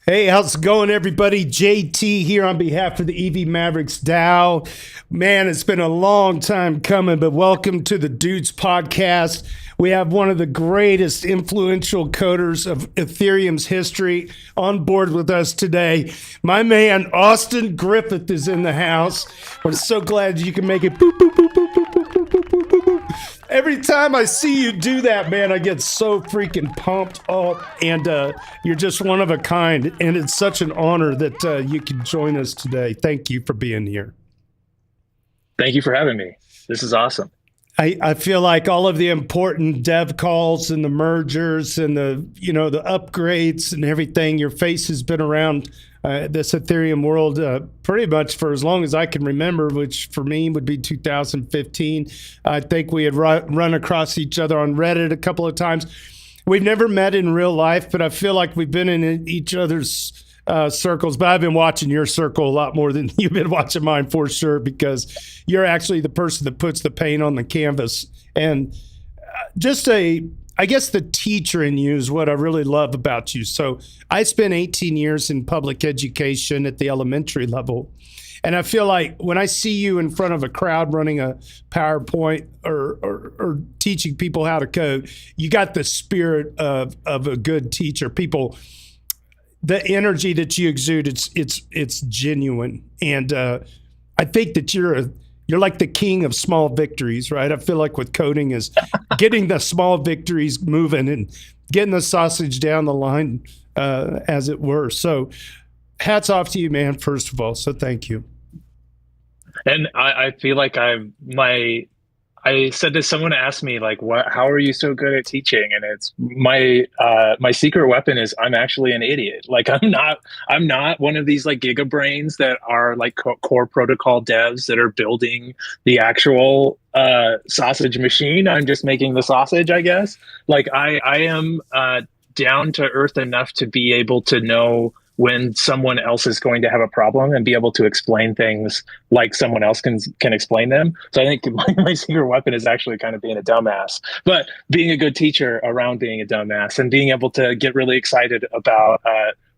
Hey, how's it going, everybody? JT here on behalf of the EV Mavericks DAO. Man, it's been a long time coming, but welcome to the Doots podcast. We have one of the greatest influential coders of Ethereum's history on board with us today. My man, Austin Griffith, is in the house. We're so glad you can make it. Boop, boop, boop, boop, boop, boop, boop, boop, boop, boop, boop. Every time I see you do that, man, I get so freaking pumped up, and you're just one of a kind, and it's such an honor that you can join us today. Thank you for being here. Thank you for having me. This is awesome. I feel like all of the important dev calls and the mergers and the upgrades and everything, your face has been around this Ethereum world pretty much for as long as I can remember, which for me would be 2015. I think we had run across each other on Reddit a couple of times. We've never met in real life, but I feel like we've been in each other's circles. But I've been watching your circle a lot more than you've been watching mine, for sure, because you're actually the person that puts the paint on the canvas. And I guess the teacher in you is what I really love about you. So I spent 18 years in public education at the elementary level. And I feel like when I see you in front of a crowd running a PowerPoint or teaching people how to code, you got the spirit of a good teacher. The energy that you exude, it's genuine. And I think that you're like the king of small victories, right? I feel like with coding is getting the small victories moving and getting the sausage down the line, as it were. So hats off to you, man, first of all. So thank you. And I feel like I said to someone asked me like, how are you so good at teaching? And it's my secret weapon is I'm actually an idiot. Like I'm not one of these like giga brains that are like core protocol devs that are building the actual sausage machine. I'm just making the sausage, I guess. Like I am down to earth enough to be able to know when someone else is going to have a problem and be able to explain things like someone else can explain them. So I think my secret weapon is actually kind of being a dumbass, but being a good teacher around being a dumbass and being able to get really excited about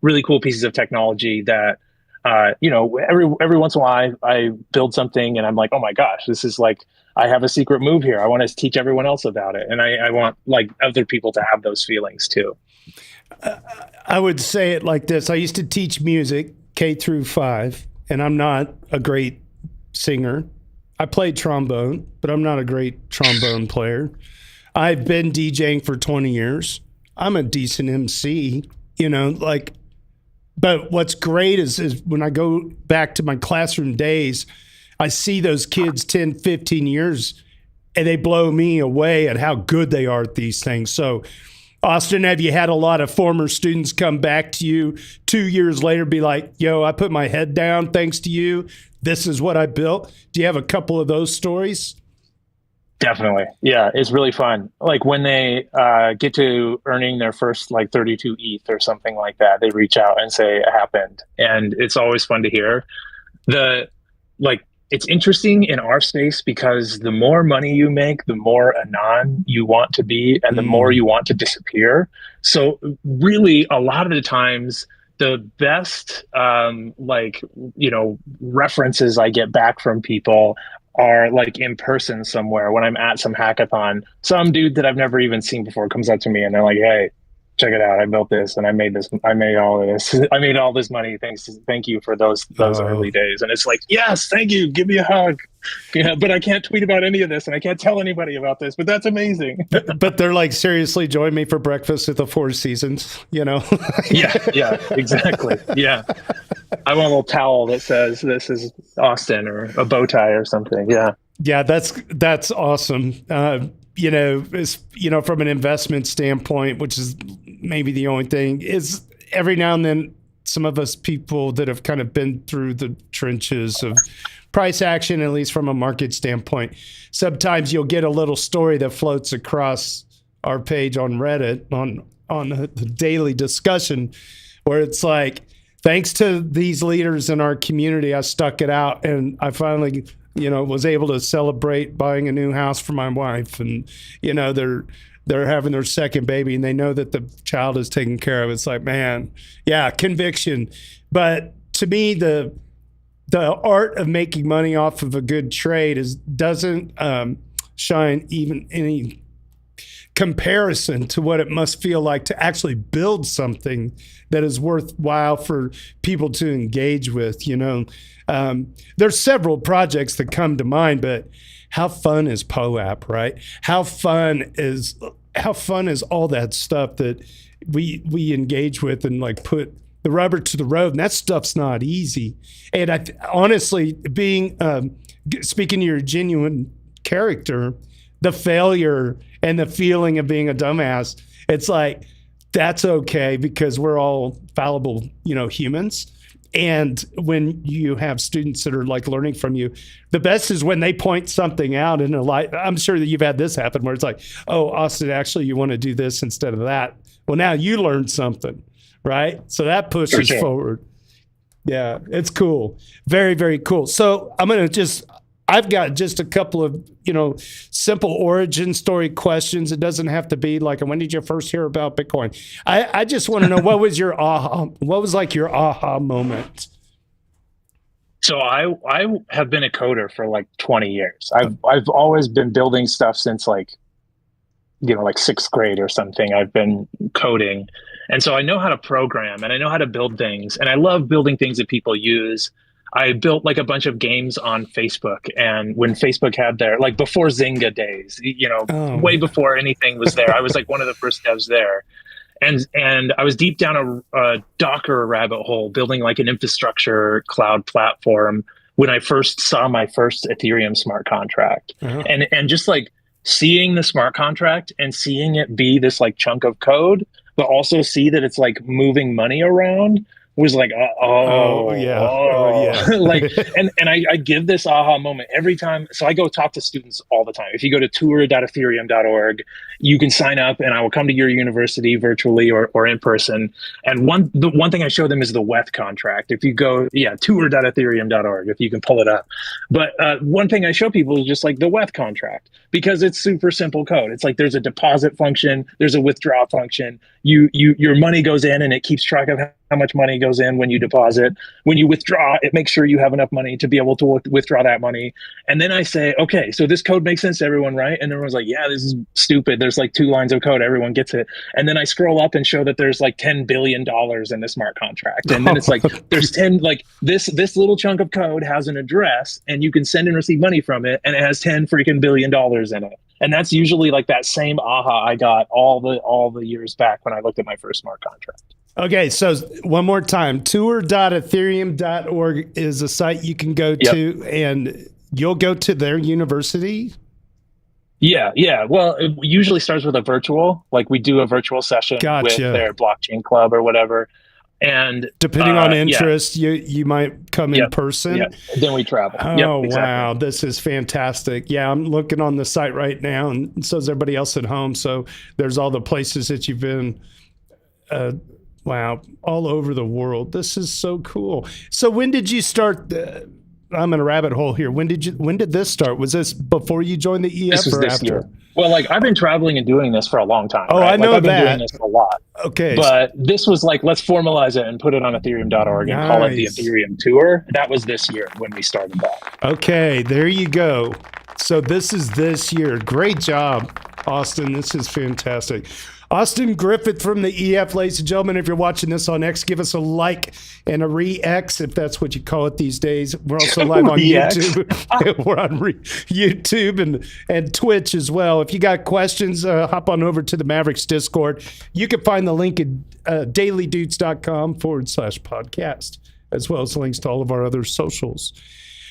really cool pieces of technology that, every once in a while I build something and I'm like, oh my gosh, this is like, I have a secret move here. I want to teach everyone else about it. And I want like other people to have those feelings too. I would say it like this. I used to teach music K through 5, and I'm not a great singer. I played trombone, but I'm not a great trombone player. I've been DJing for 20 years. I'm a decent MC, but what's great is when I go back to my classroom days, I see those kids 10, 15 years, and they blow me away at how good they are at these things. So Austin, have you had a lot of former students come back to you 2 years later, be like, yo, I put my head down thanks to you. This is what I built. Do you have a couple of those stories? Definitely. Yeah, it's really fun. Like when they get to earning their first like 32 ETH or something like that, they reach out and say it happened. And it's always fun to hear. It's interesting in our space because the more money you make, the more anon you want to be and the more you want to disappear. So really, a lot of the times, the best references I get back from people are like in person somewhere when I'm at some hackathon. Some dude that I've never even seen before comes up to me and they're like, hey, check it out. I built this and I made all of this. I made all this money. Thank you for those early days. And it's like, yes, thank you. Give me a hug. Yeah, but I can't tweet about any of this and I can't tell anybody about this, but that's amazing. But they're like, seriously, join me for breakfast at the Four Seasons, Yeah, exactly. Yeah. I want a little towel that says this is Austin or a bow tie or something. Yeah. Yeah, that's awesome. From an investment standpoint, which is maybe the only thing, is every now and then some of us people that have kind of been through the trenches of price action, at least from a market standpoint, sometimes you'll get a little story that floats across our page on Reddit on the daily discussion where it's like, thanks to these leaders in our community, I stuck it out and I finally was able to celebrate buying a new house for my wife. And, they're they're having their second baby and they know that the child is taken care of. It's like, man, yeah, conviction. But to me, the art of making money off of a good trade doesn't shine even any comparison to what it must feel like to actually build something that is worthwhile for people to engage with. There's several projects that come to mind, but how fun is POAP, right? How fun is all that stuff that we engage with and like put the rubber to the road, and that stuff's not easy. And honestly, being speaking to your genuine character, the failure and the feeling of being a dumbass, it's like that's okay because we're all fallible, humans. And when you have students that are like learning from you, the best is when they point something out in a light. I'm sure that you've had this happen where it's like, oh, Austin, actually, you want to do this instead of that. Well, now you learned something, right? So that pushes forward. Yeah, it's cool. Very, very cool. So I've got just a couple of, simple origin story questions. It doesn't have to be like, when did you first hear about Bitcoin? I just want to know what was your aha moment? So I have been a coder for like 20 years. I've always been building stuff since like sixth grade or something. I've been coding. And so I know how to program and I know how to build things. And I love building things that people use. I built like a bunch of games on Facebook, and when Facebook had their before Zynga days, way before anything was there, I was like one of the first devs there, and I was deep down a Docker rabbit hole building like an infrastructure cloud platform when I first saw my first Ethereum smart contract, and just like seeing the smart contract and seeing it be this like chunk of code, but also see that it's like moving money around. Was like, like, and I give this aha moment every time. So I go talk to students all the time. If you go to tour.ethereum.org, you can sign up and I will come to your university virtually or in person. And the one thing I show them is the WETH contract. If you go, tour.ethereum.org, if you can pull it up. But one thing I show people is just like the WETH contract, because it's super simple code. It's like there's a deposit function, there's a withdraw function. Your money goes in and it keeps track of how much money goes in when you deposit. When you withdraw, it makes sure you have enough money to be able to withdraw that money. And then I say, okay, so this code makes sense to everyone, right? And everyone's like, yeah, this is stupid. There's like 2 lines of code. Everyone gets it. And then I scroll up and show that there's like $10 billion in the smart contract. And then it's like, there's 10, like this little chunk of code has an address and you can send and receive money from it. And it has 10 freaking billion dollars in it. And that's usually like that same aha I got all the years back when I looked at my first smart contract. Okay, so one more time, tour.ethereum.org is a site you can go to, and you'll go to their university? Yeah. Well, it usually starts with a virtual, like we do a virtual session with their blockchain club or whatever. And depending on interest, you might come in person. Yeah, then we travel. Oh, exactly. Wow. This is fantastic. Yeah, I'm looking on the site right now, and so is everybody else at home. So there's all the places that you've been, wow, all over the world. This is so cool. So when did you start? I'm in a rabbit hole here. When did this start? Was this before you joined the EF or after? Year. Well, like I've been traveling and doing this for a long time. Oh, right? I know I've been doing this a lot. Okay. But this was like, let's formalize it and put it on ethereum.org and call it the Ethereum Tour. That was this year when we started that. Okay, there you go. So this is this year. Great job, Austin. This is fantastic. Austin Griffith from the EF, ladies and gentlemen. If you're watching this on X, give us a like and a re-X, if that's what you call it these days. We're also live on YouTube. We're on YouTube and Twitch as well. If you got questions, hop on over to the Mavericks Discord. You can find the link at dailydoots.com/podcast, as well as links to all of our other socials.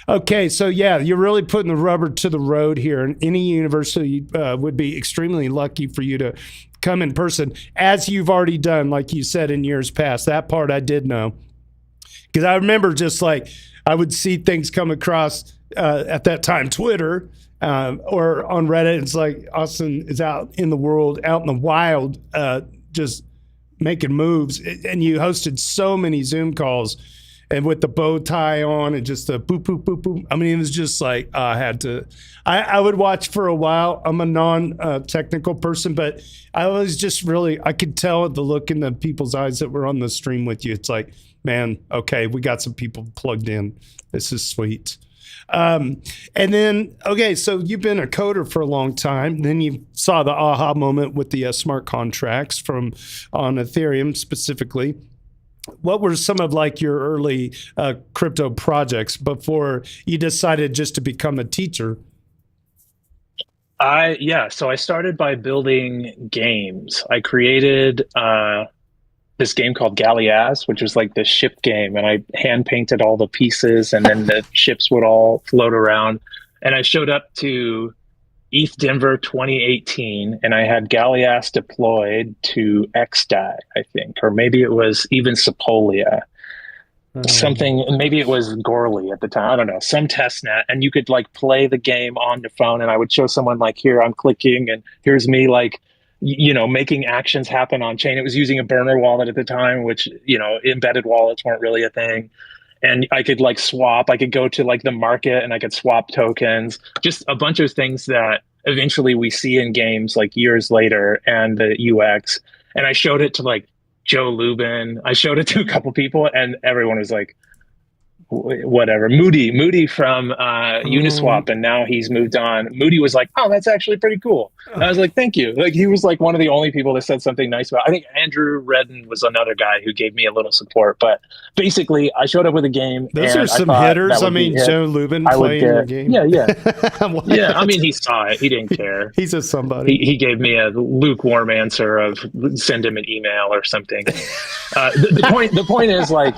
Okay, so yeah, you're really putting the rubber to the road here, and any university would be extremely lucky for you to come in person, as you've already done, like you said, in years past. That part I did know, because I remember just like I would see things come across at that time, Twitter or on Reddit. It's like Austin is out in the world, out in the wild, just making moves, and you hosted so many Zoom calls. and with the bow tie on and just a boop, boop, boop, boop. I mean, it was just like, I had to, I would watch for a while. I'm a non-technical person, but I was just really, I could tell the look in the people's eyes that were on the stream with you. It's like, man, okay, we got some people plugged in. This is sweet. And then, okay, so you've been a coder for a long time. Then you saw the aha moment with the smart contracts on Ethereum specifically. What were some of like your early crypto projects before you decided just to become a teacher? So I started by building games. I created this game called Gallias, which was like the ship game, and I hand painted all the pieces, and then the ships would all float around. And I showed up to ETH Denver 2018, and I had Gallias deployed to XDAI, I think, or maybe it was even Sepolia. Something, maybe it was Gorley at the time, I don't know, some test net, and you could like play the game on the phone, and I would show someone like, here I'm clicking, and here's me like, making actions happen on chain. It was using a burner wallet at the time, which, embedded wallets weren't really a thing. And I could like swap, I could go to like the market and I could swap tokens, just a bunch of things that eventually we see in games like years later, and the UX. And I showed it to like Joe Lubin. I showed it to a couple people, and everyone was like, whatever. Moody from Uniswap, and now he's moved on. Moody was like, oh, that's actually pretty cool. And I was like, thank you. Like, he was like one of the only people that said something nice about it. I think Andrew Redden was another guy who gave me a little support. But basically, I showed up with a game. Those are some hitters. I mean, Joe Lubin playing your game. Yeah. Yeah, I mean, he saw it. He didn't care. He's a somebody. He gave me a lukewarm answer of send him an email or something. The point is, like,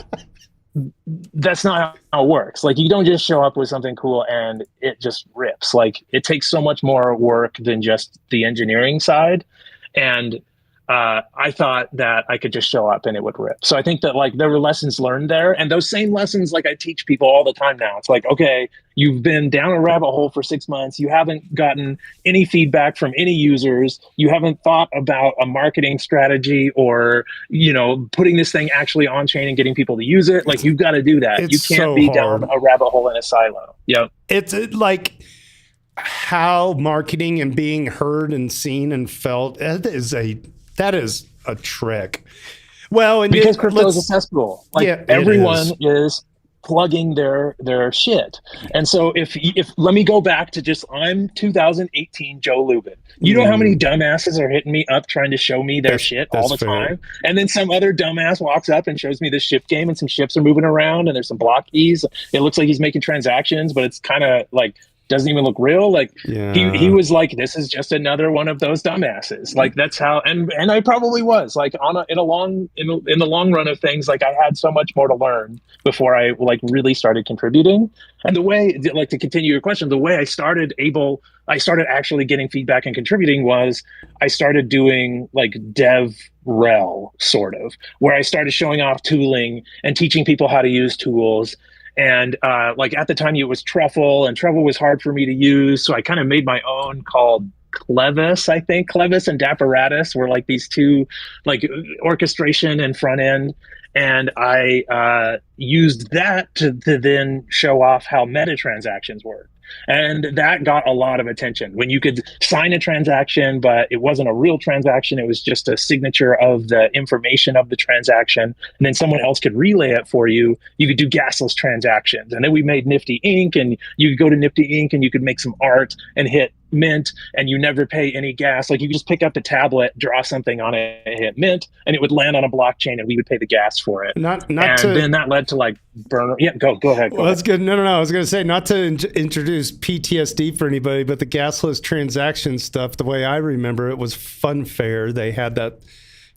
that's not how it works. Like, you don't just show up with something cool and it just rips. Like, it takes so much more work than just the engineering side. And I thought that I could just show up and it would rip. So I think that like there were lessons learned there, and those same lessons, like, I teach people all the time now. It's like, okay, you've been down a rabbit hole for 6 months. You haven't gotten any feedback from any users. You haven't thought about a marketing strategy or, putting this thing actually on chain and getting people to use it. Like, you've got to do that. You can't be down a rabbit hole in a silo. Yep. It's like how marketing and being heard and seen and felt, that is a trick. Well, and because crypto is accessible. Like, everyone is plugging their shit. And so if let me go back to just, I'm 2018 Joe Lubin. You know how many dumbasses are hitting me up trying to show me their shit all the time? And then some other dumbass walks up and shows me this ship game, and some ships are moving around, and there's some block keys. It looks like he's making transactions, but it's kind of like doesn't even look real. Like, he was like, this is just another one of those dumbasses. Like, that's how, and I probably was like in the long run of things, like, I had so much more to learn before I like really started contributing. And the way, like, to continue your question, the way I started actually getting feedback and contributing was I started doing like dev rel, sort of, where I started showing off tooling and teaching people how to use tools. And like, at the time, it was Truffle, and Truffle was hard for me to use. So I kind of made my own called Clevis, I think. Clevis and Dapparatus were like these two, like, orchestration and front end. And I used that to then show off how meta transactions work. And that got a lot of attention. When you could sign a transaction, but it wasn't a real transaction, it was just a signature of the information of the transaction, and then someone else could relay it for you. You could do gasless transactions. And then we made Nifty Inc., and you could go to Nifty Inc. and you could make some art and hit mint, and you never pay any gas. Like, you could just pick up the tablet, draw something on it, and hit mint, and it would land on a blockchain, and we would pay the gas for it. Then that led to like burner. Yeah, go ahead. That's good. No. I was going to say, not to introduce PTSD for anybody, but the gasless transaction stuff, the way I remember it, was Funfair. They had that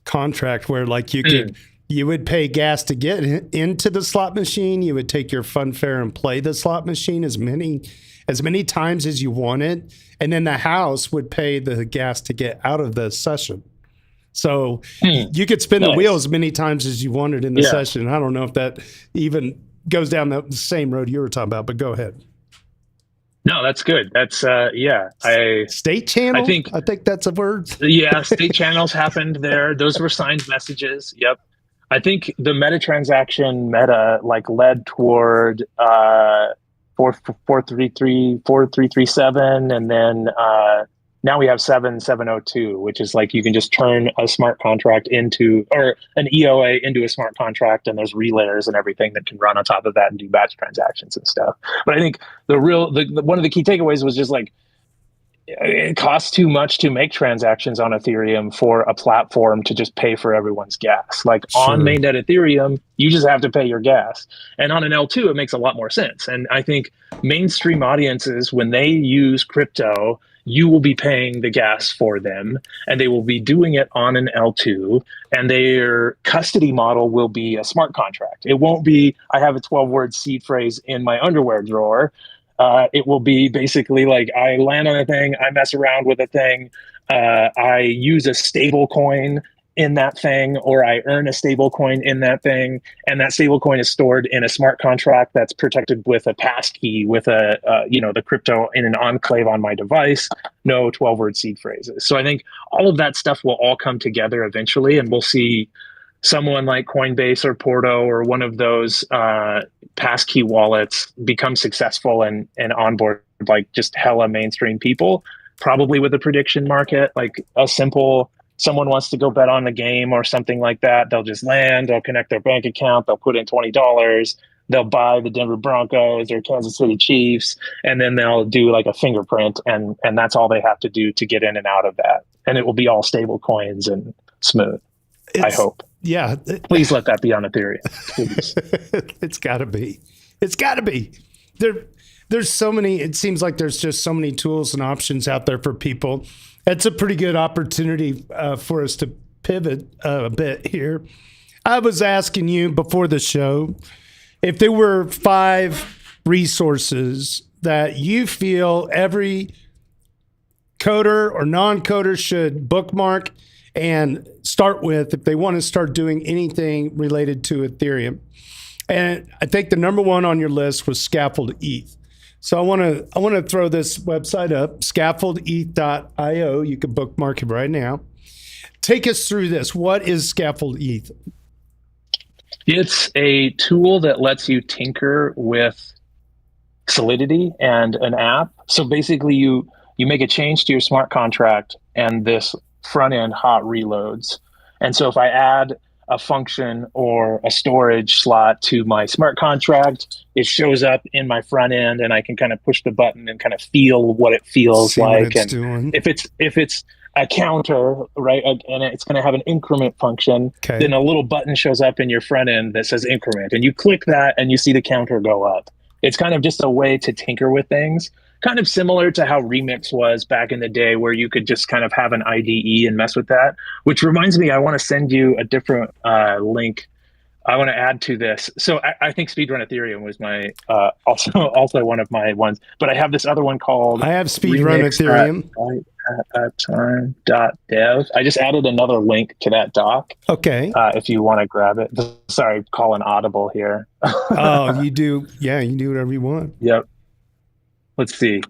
contract where like you would pay gas to get into the slot machine. You would take your Funfair and play the slot machine as many times as you wanted, and then the house would pay the gas to get out of the session. So you could spin the wheel as many times as you wanted in the session. I don't know if that even goes down the same road you were talking about, but go ahead. No, that's good. That's state channel. I think that's a word. Yeah, state channels happened there. Those were signed messages. Yep. I think the meta transaction like led toward 4337, and then now we have 7702, which is like you can just turn a smart contract into, or an EOA into a smart contract, and there's relayers and everything that can run on top of that and do batch transactions and stuff. But I think one of the key takeaways was just like, it costs too much to make transactions on Ethereum for a platform to just pay for everyone's gas. Like on mainnet Ethereum, you just have to pay your gas. And on an L2, it makes a lot more sense. And I think mainstream audiences, when they use crypto, you will be paying the gas for them, and they will be doing it on an L2, and their custody model will be a smart contract. It won't be, I have a 12-word seed phrase in my underwear drawer. It will be basically like, I land on a thing, I mess around with a thing, I use a stable coin in that thing, or I earn a stable coin in that thing, and that stable coin is stored in a smart contract that's protected with a passkey, with the crypto in an enclave on my device, no 12-word seed phrases. So I think all of that stuff will all come together eventually, and we'll see someone like Coinbase or Porto or one of those passkey wallets become successful and onboard like just hella mainstream people, probably with a prediction market, like a simple, someone wants to go bet on the game or something like that. They'll just land, they'll connect their bank account, they'll put in $20, they'll buy the Denver Broncos or Kansas City Chiefs, and then they'll do like a fingerprint, and that's all they have to do to get in and out of that. And it will be all stable coins and smooth. I hope. Yeah. Please let that be on Ethereum. Please. It's gotta be. It's gotta be. There's so many, it seems like there's just so many tools and options out there for people. It's a pretty good opportunity for us to pivot a bit here. I was asking you before the show if there were 5 resources that you feel every coder or non-coder should bookmark and start with if they want to start doing anything related to Ethereum. And I think the number one on your list was Scaffold ETH. So I want to throw this website up, scaffoldeth.io. You can bookmark it right now. Take us through this. What is Scaffold ETH? It's a tool that lets you tinker with Solidity and an app. So basically you make a change to your smart contract, and this front end hot reloads. And so if I add a function or a storage slot to my smart contract, it shows up in my front end, and I can kind of push the button and kind of feel what it feels like. And doing. if it's a counter, right, and it's going to have an increment function, then a little button shows up in your front end that says increment, and you click that and you see the counter go up. It's kind of just a way to tinker with things, kind of similar to how Remix was back in the day, where you could just kind of have an IDE and mess with that. Which reminds me, I want to send you a different link I want to add to this. So I think Speedrun Ethereum was my also one of my ones, but I have this other one called I have Speedrun Ethereum. Dev. I just added another link to that doc. Okay. If you want to grab it. Sorry, calling audible here. Oh, you do. Yeah, you do whatever you want. Yep. Let's see.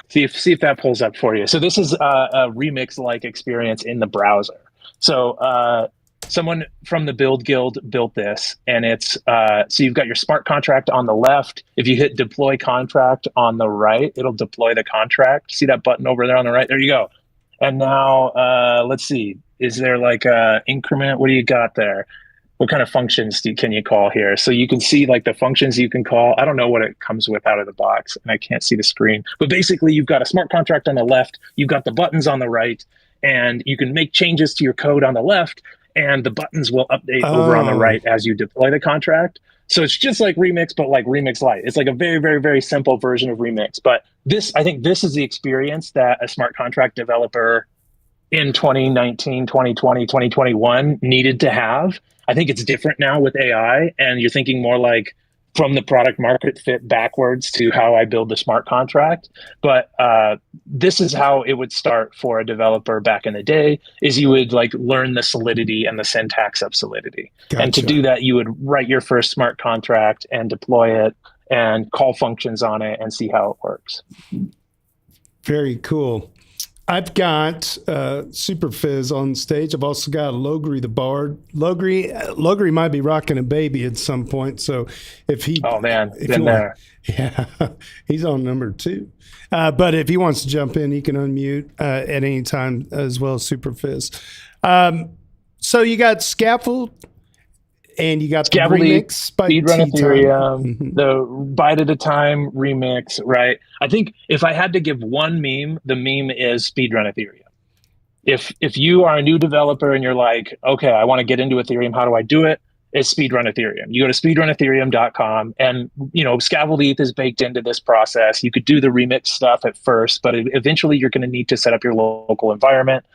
See if that pulls up for you. So this is a Remix-like experience in the browser. So someone from the Build Guild built this, and it's so you've got your smart contract on the left. If you hit deploy contract on the right, it'll deploy the contract. See that button over there on the right? There you go. And now let's see. Is there like a increment? What do you got there? What kind of functions can you call here? So you can see like the functions you can call. I don't know what it comes with out of the box, and I can't see the screen. But basically, you've got a smart contract on the left. You've got the buttons on the right, and you can make changes to your code on the left, and the buttons will update over on the right as you deploy the contract. So it's just like Remix, but like Remix Lite. It's like a very, very, very simple version of Remix. But I think this is the experience that a smart contract developer in 2019, 2020, 2021 needed to have. I think it's different now with AI, and you're thinking more like from the product market fit backwards to how I build the smart contract. But this is how it would start for a developer back in the day, is you would like learn the Solidity and the syntax of Solidity. Gotcha. And to do that, you would write your first smart contract and deploy it and call functions on it and see how it works. Very cool. I've got Super Fizz on stage. I've also got Logri the Bard. Logri might be rocking a baby at some point. So if Oh man, if been you want, there. yeah, he's on number 2. But if he wants to jump in, he can unmute at any time as well as Super Fizz. So you got Scaffold and you got the Scaffolding, remix by speedrun T-Time. Ethereum, the Byte at a Time remix, right? I think if I had to give one meme, the meme is speedrun Ethereum. If you are a new developer and you're like, okay, I want to get into Ethereum, how do I do it? It's speedrun Ethereum. You go to speedrunethereum.com, and Scaffold ETH is baked into this process. You could do the remix stuff at first, but eventually you're going to need to set up your local environment.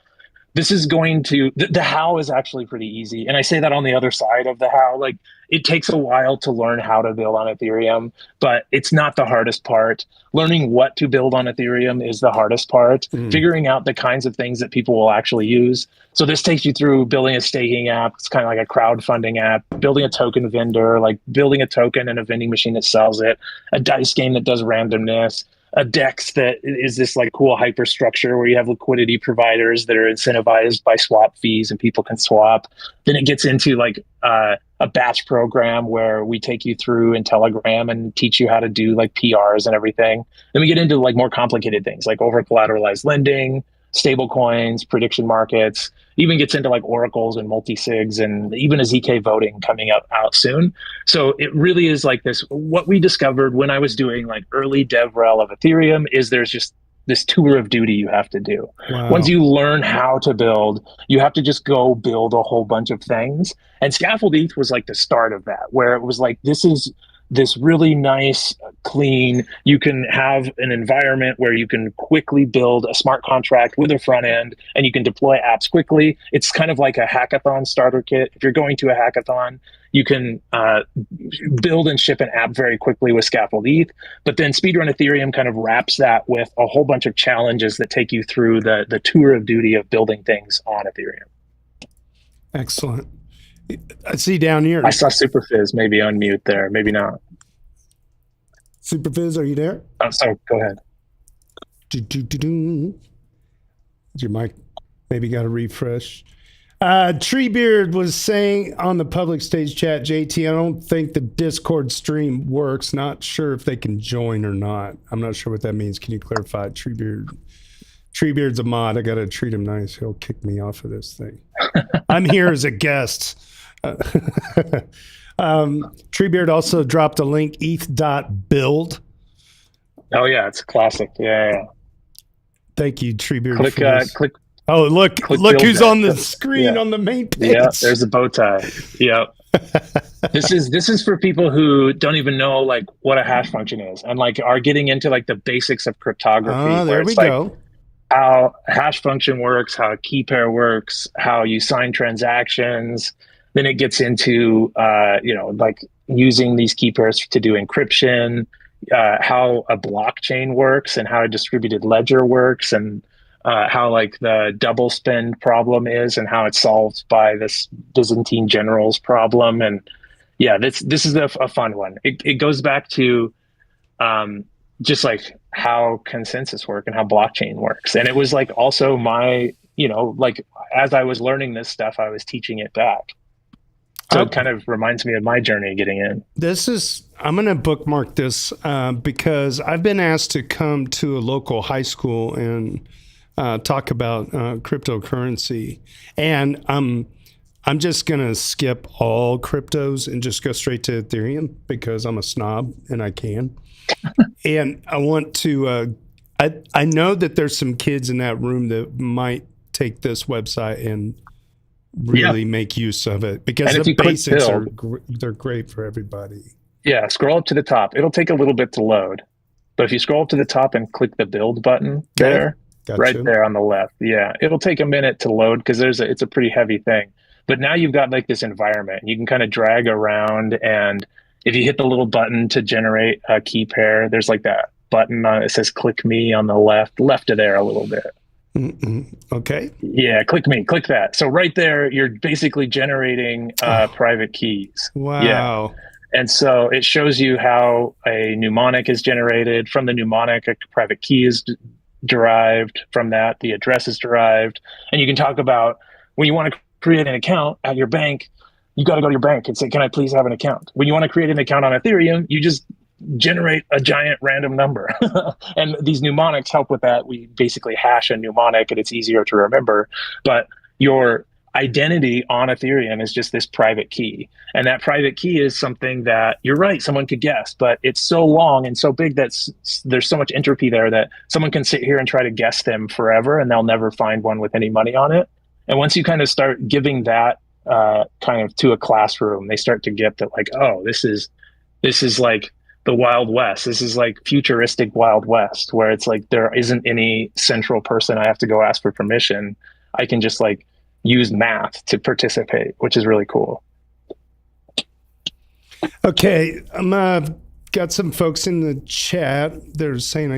This is going to the how is actually pretty easy, and I say that on the other side of the how. Like, it takes a while to learn how to build on Ethereum, but it's not the hardest part. Learning what to build on Ethereum is the hardest part. Figuring out the kinds of things that people will actually use. So this takes you through building a staking app. It's kind of like a crowdfunding app, building a token vendor, like building a token and a vending machine that sells it, a dice game that does randomness, a DEX that is this like cool hyperstructure where you have liquidity providers that are incentivized by swap fees and people can swap. Then it gets into like a batch program where we take you through in Telegram and teach you how to do like PRs and everything. Then we get into like more complicated things like over collateralized lending, stable coins, prediction markets, even gets into like oracles and multi-sigs and even a ZK voting coming out soon. So it really is like this. What we discovered when I was doing like early DevRel of Ethereum is there's just this tour of duty you have to do. Wow. Once you learn how to build, you have to just go build a whole bunch of things. And Scaffold ETH was like the start of that, where it was like, this is this really nice, clean, you can have an environment where you can quickly build a smart contract with a front end and you can deploy apps quickly. It's kind of like a hackathon starter kit. If you're going to a hackathon, you can build and ship an app very quickly with Scaffold ETH. But then Speedrun Ethereum kind of wraps that with a whole bunch of challenges that take you through the tour of duty of building things on Ethereum. Excellent. I see down here. I saw Super Fizz maybe on mute there, maybe not. Super Fizz, are you there? Oh, sorry, go ahead. Your mic maybe got to refresh. Treebeard was saying on the public stage chat, JT, I don't think the Discord stream works. Not sure if they can join or not. I'm not sure what that means. Can you clarify? Treebeard's a mod. I got to treat him nice. He'll kick me off of this thing. I'm here as a guest. Treebeard also dropped a link, eth.build. Oh yeah, it's a classic. Yeah. Thank you, Treebeard. Click. Oh, look who's on the screen on the main page. Yeah, there's a bow tie. Yeah. This is for people who don't even know like what a hash function is and like are getting into like the basics of cryptography. Oh, there we go. How a hash function works, how a key pair works, how you sign transactions. Then it gets into like using these key pairs to do encryption, how a blockchain works and how a distributed ledger works, and how like the double spend problem is and how it's solved by this Byzantine generals problem. And yeah, this is a fun one. It goes back to just like how consensus work and how blockchain works. And it was like also my, like as I was learning this stuff, I was teaching it back. So it kind of reminds me of my journey getting in. I'm going to bookmark this because I've been asked to come to a local high school and talk about cryptocurrency. And I'm just going to skip all cryptos and just go straight to Ethereum because I'm a snob and I can. And I want to, I know that there's some kids in that room that might take this website and really make use of it because the basics they're great for everybody. Yeah, scroll up to the top. It'll take a little bit to load. But if you scroll up to the top and click the build button there, right there on the left, yeah, it'll take a minute to load because it's a pretty heavy thing. But now you've got like this environment. You can kind of drag around, and if you hit the little button to generate a key pair, there's like that button it says click me on the left of there a little bit. Okay. Yeah, click that. So right there, you're basically generating private keys. Wow. Yeah. And so it shows you how a mnemonic is generated. From the mnemonic, a private key is derived from that. The address is derived. And you can talk about when you want to create an account at your bank, you got to go to your bank and say, can I please have an account? When you want to create an account on Ethereum, you just generate a giant random number. And these mnemonics help with that. We basically hash a mnemonic and it's easier to remember. But your identity on Ethereum is just this private key. And that private key is something that, you're right, someone could guess, but it's so long and so big that there's so much entropy there that someone can sit here and try to guess them forever and they'll never find one with any money on it. And once you kind of start giving that kind of to a classroom, they start to get that, like, oh, this is like the Wild West. This is like futuristic Wild West, where it's like there isn't any central person I have to go ask for permission. I can just like use math to participate, which is really cool. Okay, I'm got some folks in the chat. They're saying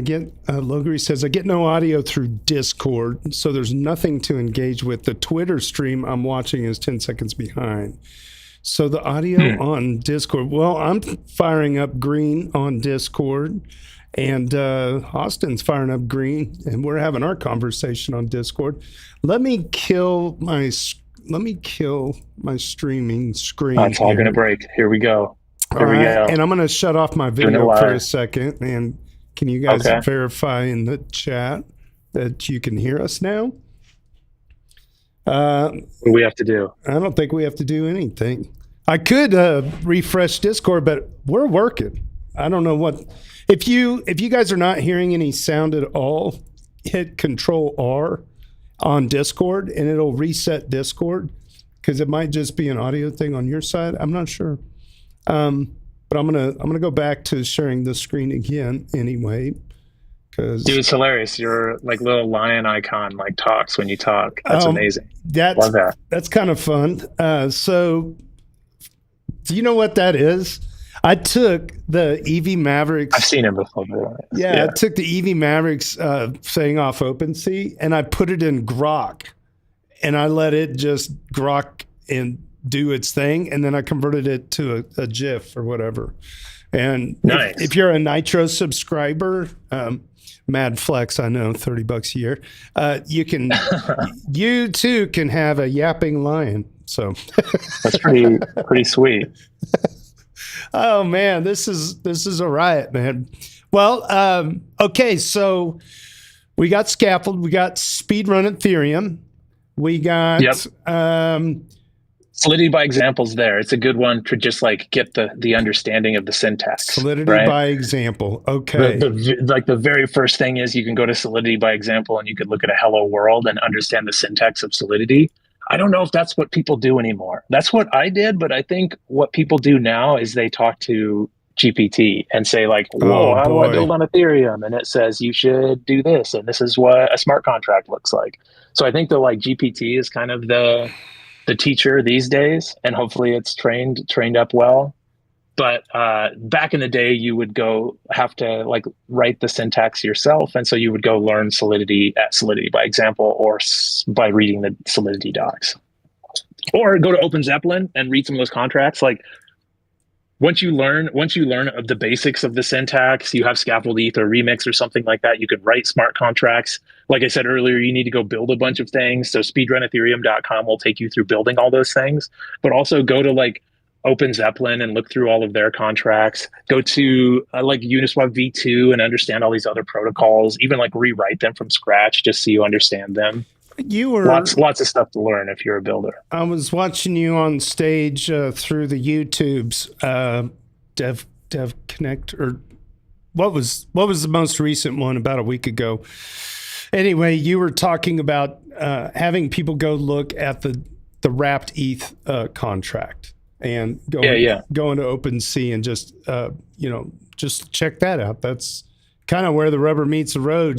Logri says, I get no audio through Discord, so there's nothing to engage with. The Twitter stream I'm watching is 10 seconds behind. So the audio on Discord, well, I'm firing up green on Discord, and Austin's firing up green, and we're having our conversation on Discord. Let me kill my streaming screen. It's all going to break. Here we go. Here we go. And I'm going to shut off my video for a second. And can you guys verify in the chat that you can hear us now? What do we have to do? I don't think we have to do anything. I could refresh Discord, but we're working. I don't know what. If you guys are not hearing any sound at all, hit Control R on Discord and it'll reset Discord, because it might just be an audio thing on your side. I'm not sure. But I'm gonna go back to sharing the screen again anyway. Dude, it's hilarious. Your like little lion icon like talks when you talk. That's amazing. Love that. That's kind of fun. So do you know what that is? I took the EV Mavericks. I've seen him before. Yeah, I took the EV Mavericks thing off OpenSea and I put it in Grok, and I let it just Grok and do its thing, and then I converted it to a GIF or whatever. And nice. If you're a Nitro subscriber, mad flex, I know, $30 a year. You too can have a yapping lion. So that's pretty sweet. Oh man, this is a riot, man. Well, okay, so we got Scaffold, we got Speedrun Ethereum, we got Solidity by examples there. It's a good one to just like get the understanding of the syntax. Solidity by example. Okay. The very first thing is you can go to Solidity by example and you could look at a hello world and understand the syntax of Solidity. I don't know if that's what people do anymore. That's what I did, but I think what people do now is they talk to GPT and say like, whoa, how do I build on Ethereum? And it says you should do this, and this is what a smart contract looks like. So I think that like GPT is kind of the teacher these days, and hopefully it's trained up well. But back in the day, you would have to like write the syntax yourself, and so you would go learn Solidity at Solidity by example, or by reading the Solidity docs, or go to Open Zeppelin and read some of those contracts. Like once you learn of the basics of the syntax, you have Scaffold ETH or Remix or something like that. You could write smart contracts. Like I said earlier, you need to go build a bunch of things. So speedrunethereum.com will take you through building all those things, but also go to like Open Zeppelin and look through all of their contracts. Go to like Uniswap V2 and understand all these other protocols, even like rewrite them from scratch just so you understand them. You were lots of stuff to learn if you're a builder. I was watching you on stage through the YouTubes, Dev Connect, or what was the most recent one about a week ago. Anyway, you were talking about having people go look at the wrapped ETH contract and going to OpenSea and just check that out. That's kind of where the rubber meets the road.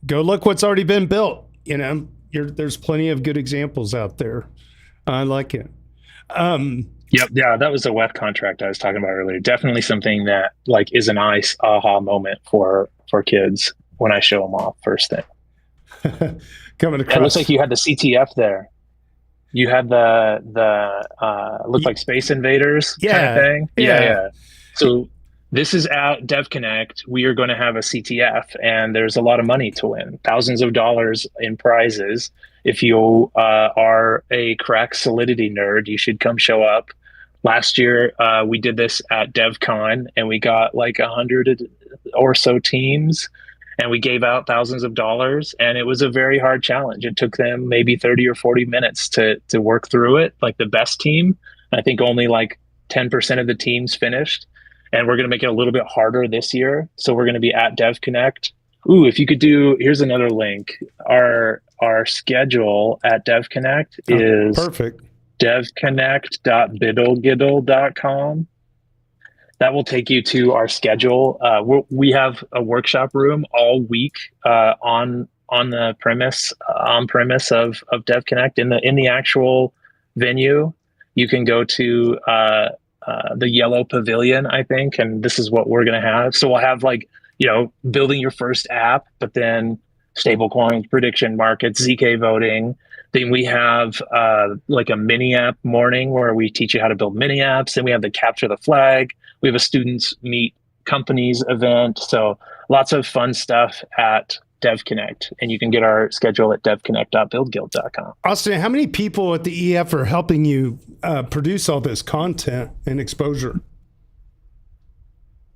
Go look what's already been built. There's plenty of good examples out there. I like it. Yep. Yeah, that was the WEF contract I was talking about earlier. Definitely something that like is a nice aha moment for kids when I show them off first thing. Coming across. It looks like you had the CTF there. You had the looked like Space Invaders kind of thing. Yeah. So This is at DevConnect. We are going to have a CTF, and there's a lot of money to win, thousands of dollars in prizes. If you are a crack Solidity nerd, you should come show up. Last year, we did this at DevCon, and we got like 100 or so teams, and we gave out thousands of dollars. And it was a very hard challenge. It took them maybe 30 or 40 minutes to work through it. Like the best team, I think only like 10% of the teams finished. And we're going to make it a little bit harder this year. So we're going to be at DevConnect. Ooh, if you could do, here's another link. Our schedule at DevConnect is perfect. devconnect.biddlegiddle.com. That will take you to our schedule. We have a workshop room all week on the premise of DevConnect in the actual venue. You can go to the yellow pavilion, I think, and this is what we're going to have. So we'll have like, building your first app, but then stablecoins, prediction markets, ZK voting. Then we have like a mini app morning where we teach you how to build mini apps. Then we have the capture the flag. We have a students meet companies event. So lots of fun stuff at DevConnect, and you can get our schedule at devconnect.buildguild.com. Austin, how many people at the EF are helping you produce all this content and exposure?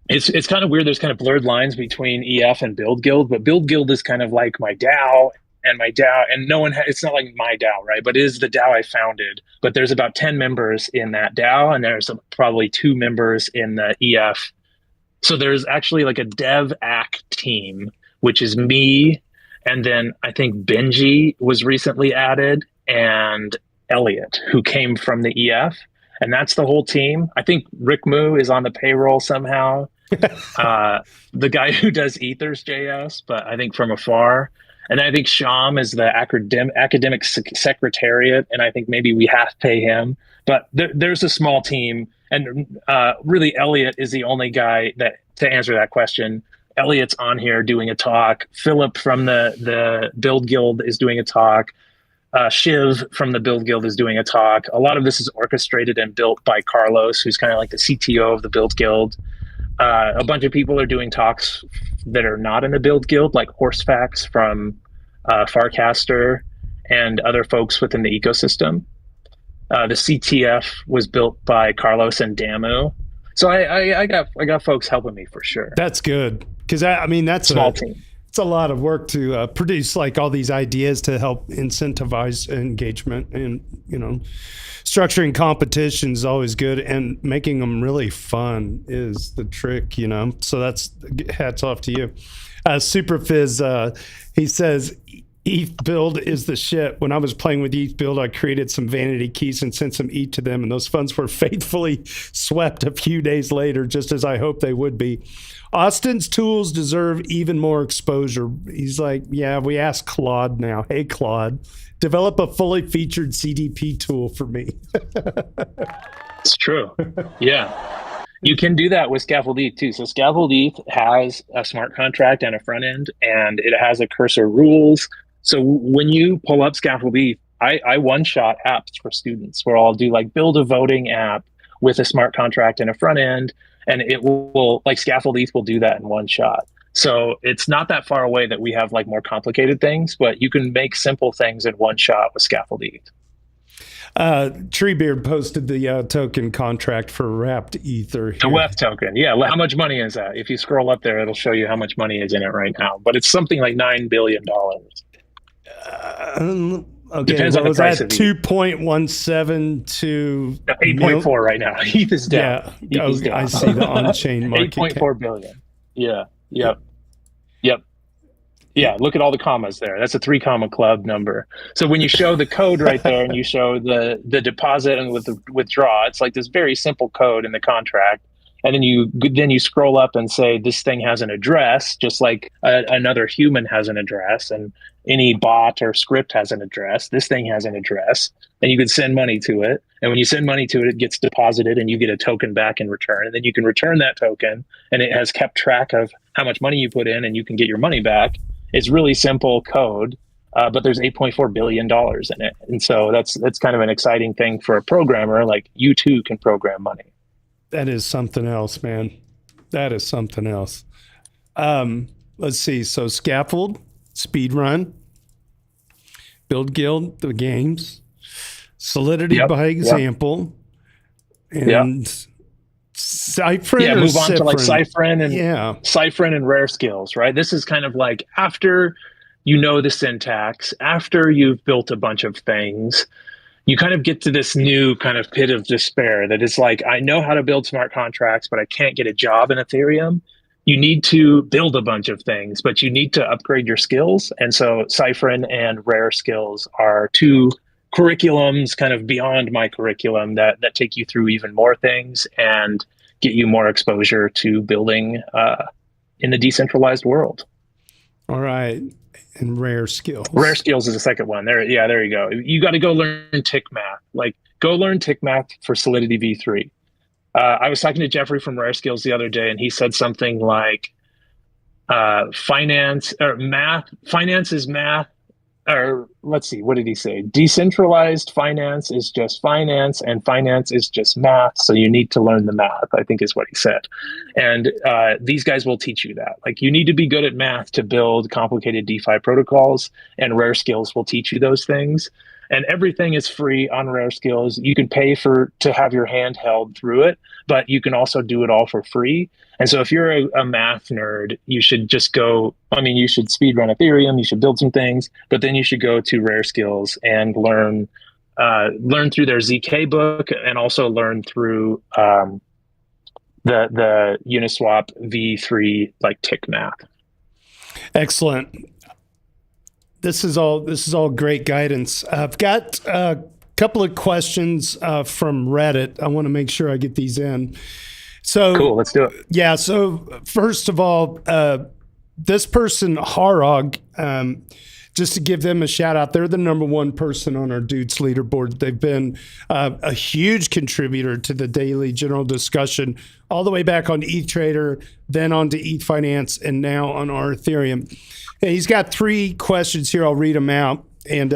It's kind of weird. There's kind of blurred lines between EF and Build Guild, but Build Guild is kind of like my DAO, and no one, it's not like my DAO, right? But it is the DAO I founded. But there's about 10 members in that DAO, and there's probably 2 members in the EF. So there's actually like a DevAC team, which is me, and then I think Benji was recently added, and Elliot, who came from the EF, and that's the whole team. I think Rick Moo is on the payroll somehow. The guy who does Ethers.js, but I think from afar. And I think Sham is the academic secretariat, and I think maybe we have to pay him. But there's a small team, and really Elliot is the only guy to answer that question. Elliot's on here doing a talk. Philip from the Build Guild is doing a talk. Shiv from the Build Guild is doing a talk. A lot of this is orchestrated and built by Carlos, who's kind of like the CTO of the Build Guild. A bunch of people are doing talks that are not in the Build Guild, like Horsefacts from Farcaster and other folks within the ecosystem. The CTF was built by Carlos and Damu. So I got folks helping me for sure. That's good, because that's small team. It's a lot of work to produce like all these ideas to help incentivize engagement, and structuring competitions is always good, and making them really fun is the trick. So that's hats off to you. Superfizz, he says, ETH build is the shit. When I was playing with ETH build, I created some vanity keys and sent some ETH to them, and those funds were faithfully swept a few days later, just as I hoped they would be. Austin's tools deserve even more exposure. He's like, yeah, we asked Claude now. Hey, Claude, develop a fully featured CDP tool for me. It's true. Yeah. You can do that with Scaffold ETH too. So Scaffold ETH has a smart contract and a front end, and it has a cursor rules. So when you pull up Scaffold ETH, I one-shot apps for students where I'll do like build a voting app with a smart contract and a front end, and it will like Scaffold ETH will do that in one shot. So it's not that far away that we have like more complicated things, but you can make simple things in one shot with Scaffold ETH. Treebeard posted the token contract for wrapped Ether here. The WEF token. Yeah. How much money is that? If you scroll up there, it'll show you how much money is in it right now, but it's something like $9 billion. Okay, depends on the was price that of ETH. 2.17 to 8.4 right now. ETH is down. Yeah, ETH is down. I see the on-chain market 8.4 billion. Yeah. Yep. Yeah, look at all the commas there. That's a 3-comma club number. So when you show the code right there and you show the deposit and with the withdraw, it's like this very simple code in the contract. And then you scroll up and say this thing has an address, just like another human has an address, and any bot or script has an address. This thing has an address, and you can send money to it. And when you send money to it, it gets deposited, and you get a token back in return. And then you can return that token, and it has kept track of how much money you put in, and you can get your money back. It's really simple code, but there's $8.4 billion in it. And so that's kind of an exciting thing for a programmer. Like, you too can program money. That is something else, man. That is something else. Let's see. So scaffold, speed run, build guild, the games, solidity by example, and Cypher or move on to like Cypher Cypher and rare skills, right? This is kind of like after you know the syntax, after you've built a bunch of things, you kind of get to this new kind of pit of despair that is like, I know how to build smart contracts, but I can't get a job in Ethereum. You need to build a bunch of things, but you need to upgrade your skills. And so Cypherin and Rare Skills are two curriculums kind of beyond my curriculum that take you through even more things and get you more exposure to building in the decentralized world. All right. And Rare Skills. Rare Skills is the second one. There you go. You got to go learn tick math. Like, go learn tick math for Solidity V3. I was talking to Jeffrey from Rare Skills the other day, and he said something like, finance is math, or let's see, what did he say? Decentralized finance is just finance, and finance is just math. So you need to learn the math, I think is what he said. And these guys will teach you that. Like, you need to be good at math to build complicated DeFi protocols, and Rare Skills will teach you those things. And everything is free on Rare Skills. You can pay to have your hand held through it, but you can also do it all for free. And so if you're a math nerd, you should just go, you should speedrun Ethereum, you should build some things, but then you should go to Rare Skills and learn through their ZK book, and also learn through the Uniswap V3 like tick math. Excellent. This is all great guidance. I've got a couple of questions from Reddit. I want to make sure I get these in. So cool, let's do it. Yeah. So first of all, this person Harog, just to give them a shout out, they're the number one person on our Doots leaderboard. They've been a huge contributor to the daily general discussion, all the way back on ETHtrader, then on to ETH Finance, and now on our Ethereum. And he's got 3 questions here. I'll read them out, and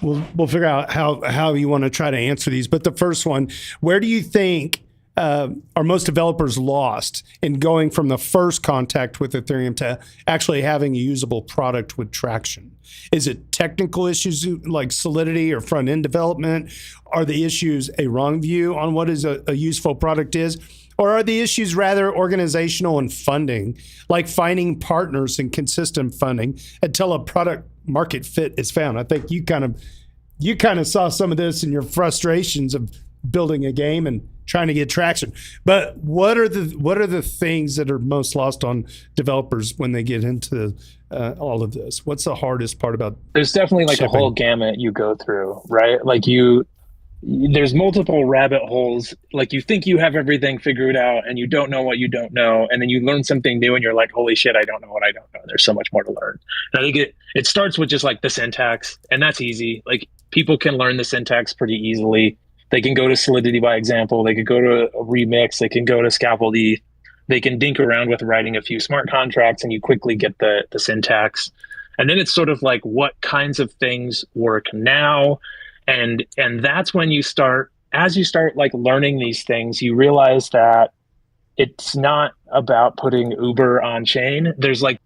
we'll figure out how you want to try to answer these. But the first one: where do you think are most developers lost in going from the first contact with Ethereum to actually having a usable product with traction? Is it technical issues like Solidity or front-end development? Are the issues a wrong view on what is a useful product is? Or are the issues rather organizational and funding, like finding partners and consistent funding until a product market fit is found? I think you kind of saw some of this in your frustrations of building a game and trying to get traction. But what are the things that are most lost on developers when they get into all of this? What's the hardest part about? There's definitely like shipping? A whole gamut you go through, right? Like there's multiple rabbit holes. Like, you think you have everything figured out, and you don't know what you don't know, and then you learn something new, and you're like, holy shit, I don't know what I don't know. There's so much more to learn. And I think it starts with just like the syntax, and that's easy. Like, people can learn the syntax pretty easily. They can go to Solidity by example. They could go to a Remix. They can go to Scaffold ETH. They can dink around with writing a few smart contracts, and you quickly get the syntax. And then it's sort of like, what kinds of things work now? And that's when you start like learning these things, you realize that it's not about putting Uber on chain. There's like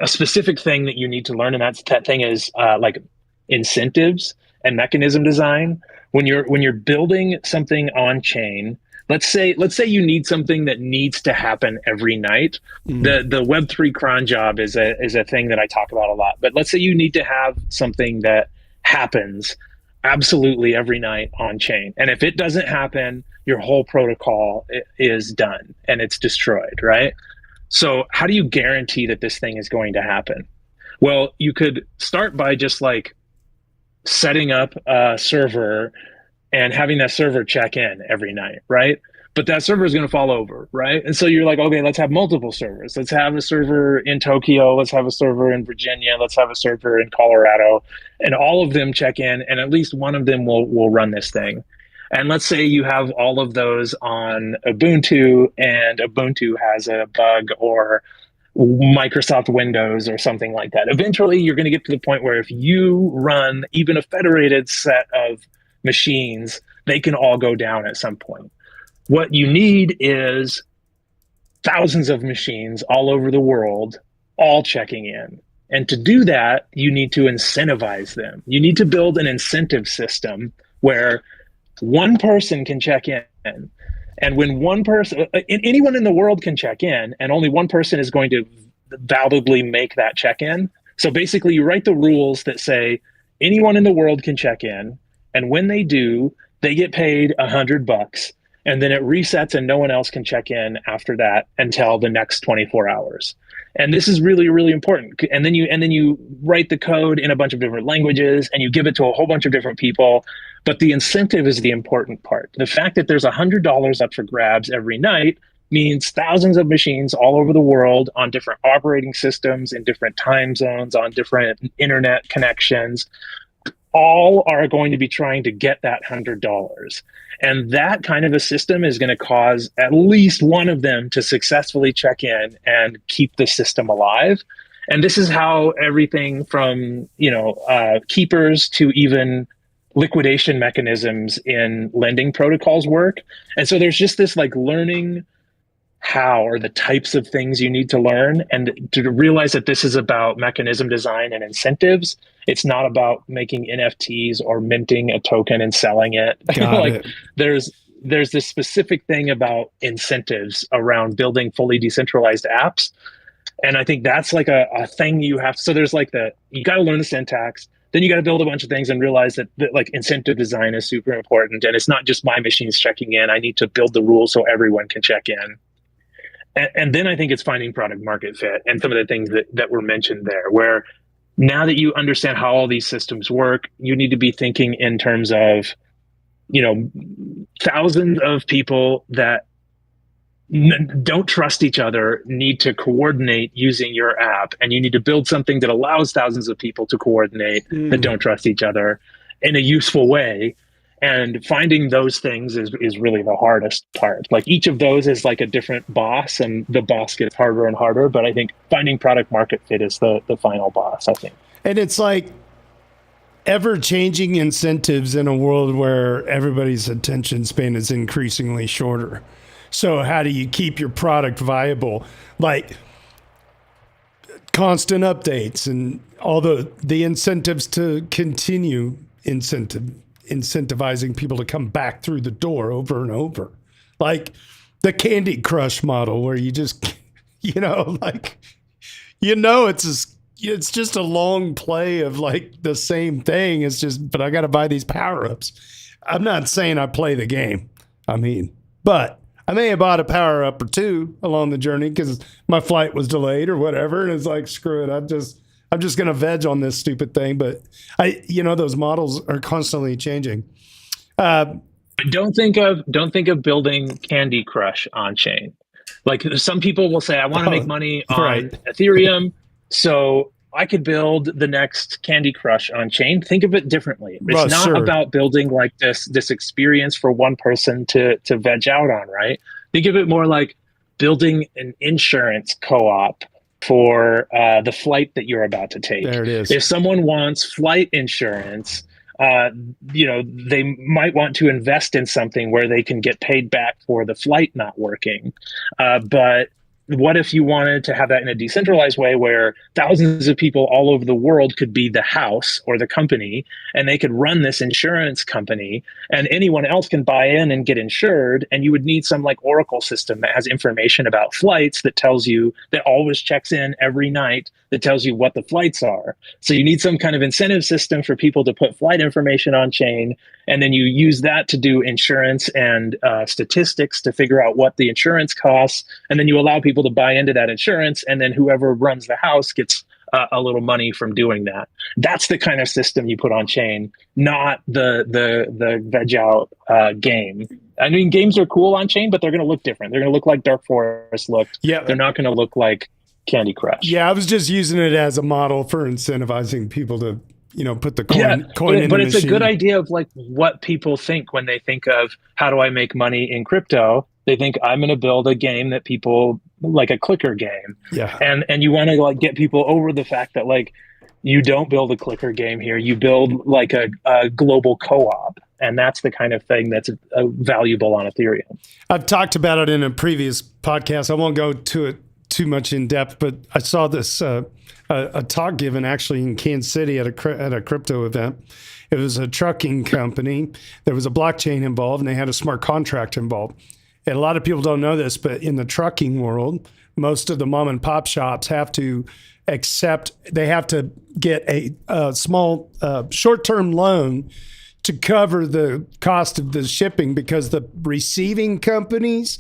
a specific thing that you need to learn, and that thing is like incentives and mechanism design. When you're building something on chain, let's say you need something that needs to happen every night. The Web3 cron job is a thing that I talk about a lot. But let's say you need to have something that happens absolutely every night on chain. And if it doesn't happen, your whole protocol is done and it's destroyed, right? So how do you guarantee that this thing is going to happen? Well, you could start by just like setting up a server and having that server check in every night, right? But that server is going to fall over, right? And so you're like, okay, let's have multiple servers. Let's have a server in Tokyo. Let's have a server in Virginia. Let's have a server in Colorado. And all of them check in, and at least one of them will run this thing. And let's say you have all of those on Ubuntu, and Ubuntu has a bug, or Microsoft Windows or something like that. Eventually, you're going to get to the point where if you run even a federated set of machines, they can all go down at some point. What you need is thousands of machines all over the world, all checking in. And to do that, you need to incentivize them. You need to build an incentive system where one person can check in. And when one person, anyone in the world can check in, and only one person is going to validly make that check in. So basically, you write the rules that say anyone in the world can check in. And when they do, they get paid $100. And then it resets and no one else can check in after that until the next 24 hours. And this is really, really important. And then you write the code in a bunch of different languages and you give it to a whole bunch of different people. But the incentive is the important part. The fact that there's $100 up for grabs every night means thousands of machines all over the world on different operating systems, in different time zones, on different internet connections, all are going to be trying to get that $100. And that kind of a system is going to cause at least one of them to successfully check in and keep the system alive. And this is how everything from, keepers to even liquidation mechanisms in lending protocols work. And so there's just this like learning how, or the types of things you need to learn, and to realize that this is about mechanism design and incentives. It's not about making NFTs or minting a token and selling it. Got it. There's this specific thing about incentives around building fully decentralized apps. And I think that's like a thing you have. So there's like you got to learn the syntax. Then you got to build a bunch of things and realize that like incentive design is super important. And it's not just my machines checking in. I need to build the rules so everyone can check in. And then I think it's finding product market fit and some of the things that were mentioned there, where now that you understand how all these systems work, you need to be thinking in terms of, thousands of people that don't trust each other need to coordinate using your app. And you need to build something that allows thousands of people to coordinate that don't trust each other in a useful way. And finding those things is really the hardest part. Like each of those is like a different boss, and the boss gets harder and harder. But I think finding product market fit is the final boss, I think. And it's like ever-changing incentives in a world where everybody's attention span is increasingly shorter. So how do you keep your product viable? Like constant updates and all the incentives to continue incentivizing people to come back through the door over and over. Like the Candy Crush model where you just, it's just a long play of like the same thing. It's just, but I got to buy these power-ups. I'm not saying I play the game. But I may have bought a power-up or two along the journey because my flight was delayed or whatever. And it's like, screw it. I'm just going to veg on this stupid thing. But those models are constantly changing. Don't think of building Candy Crush on chain. Like some people will say, I want to make money on Ethereum, so I could build the next Candy Crush on chain. Think of it differently. It's not about building like this experience for one person to veg out on, right? Think of it more like building an insurance co-op for the flight that you're about to take. There it is. If someone wants flight insurance, they might want to invest in something where they can get paid back for the flight not working. But what if you wanted to have that in a decentralized way where thousands of people all over the world could be the house or the company, and they could run this insurance company, and anyone else can buy in and get insured, and you would need some like Oracle system that has information about flights that tells you, that always checks in every night, that tells you what the flights are. So you need some kind of incentive system for people to put flight information on chain, and then you use that to do insurance and statistics to figure out what the insurance costs, and then you allow people to buy into that insurance, and then whoever runs the house gets a little money from doing that. That's the kind of system you put on chain, not the veg out game. I mean, games are cool on chain, but they're going to look different. They're going to look like Dark Forest looked. Yeah, they're not going to look like Candy Crush. Yeah, I was just using it as a model for incentivizing people to, put the coin in the machine. But it's a good idea of like what people think when they think of how do I make money in crypto. They think I'm going to build a game that people like, a clicker game. Yeah. And you want to like get people over the fact that like you don't build a clicker game here. You build like a global co-op. And that's the kind of thing that's valuable on Ethereum. I've talked about it in a previous podcast. I won't go to it too much in depth, but I saw this a talk given actually in Kansas City at a crypto event. It was a trucking company. There was a blockchain involved, and they had a smart contract involved. And a lot of people don't know this, but in the trucking world, most of the mom and pop shops have to get a small short-term loan to cover the cost of the shipping, because the receiving companies,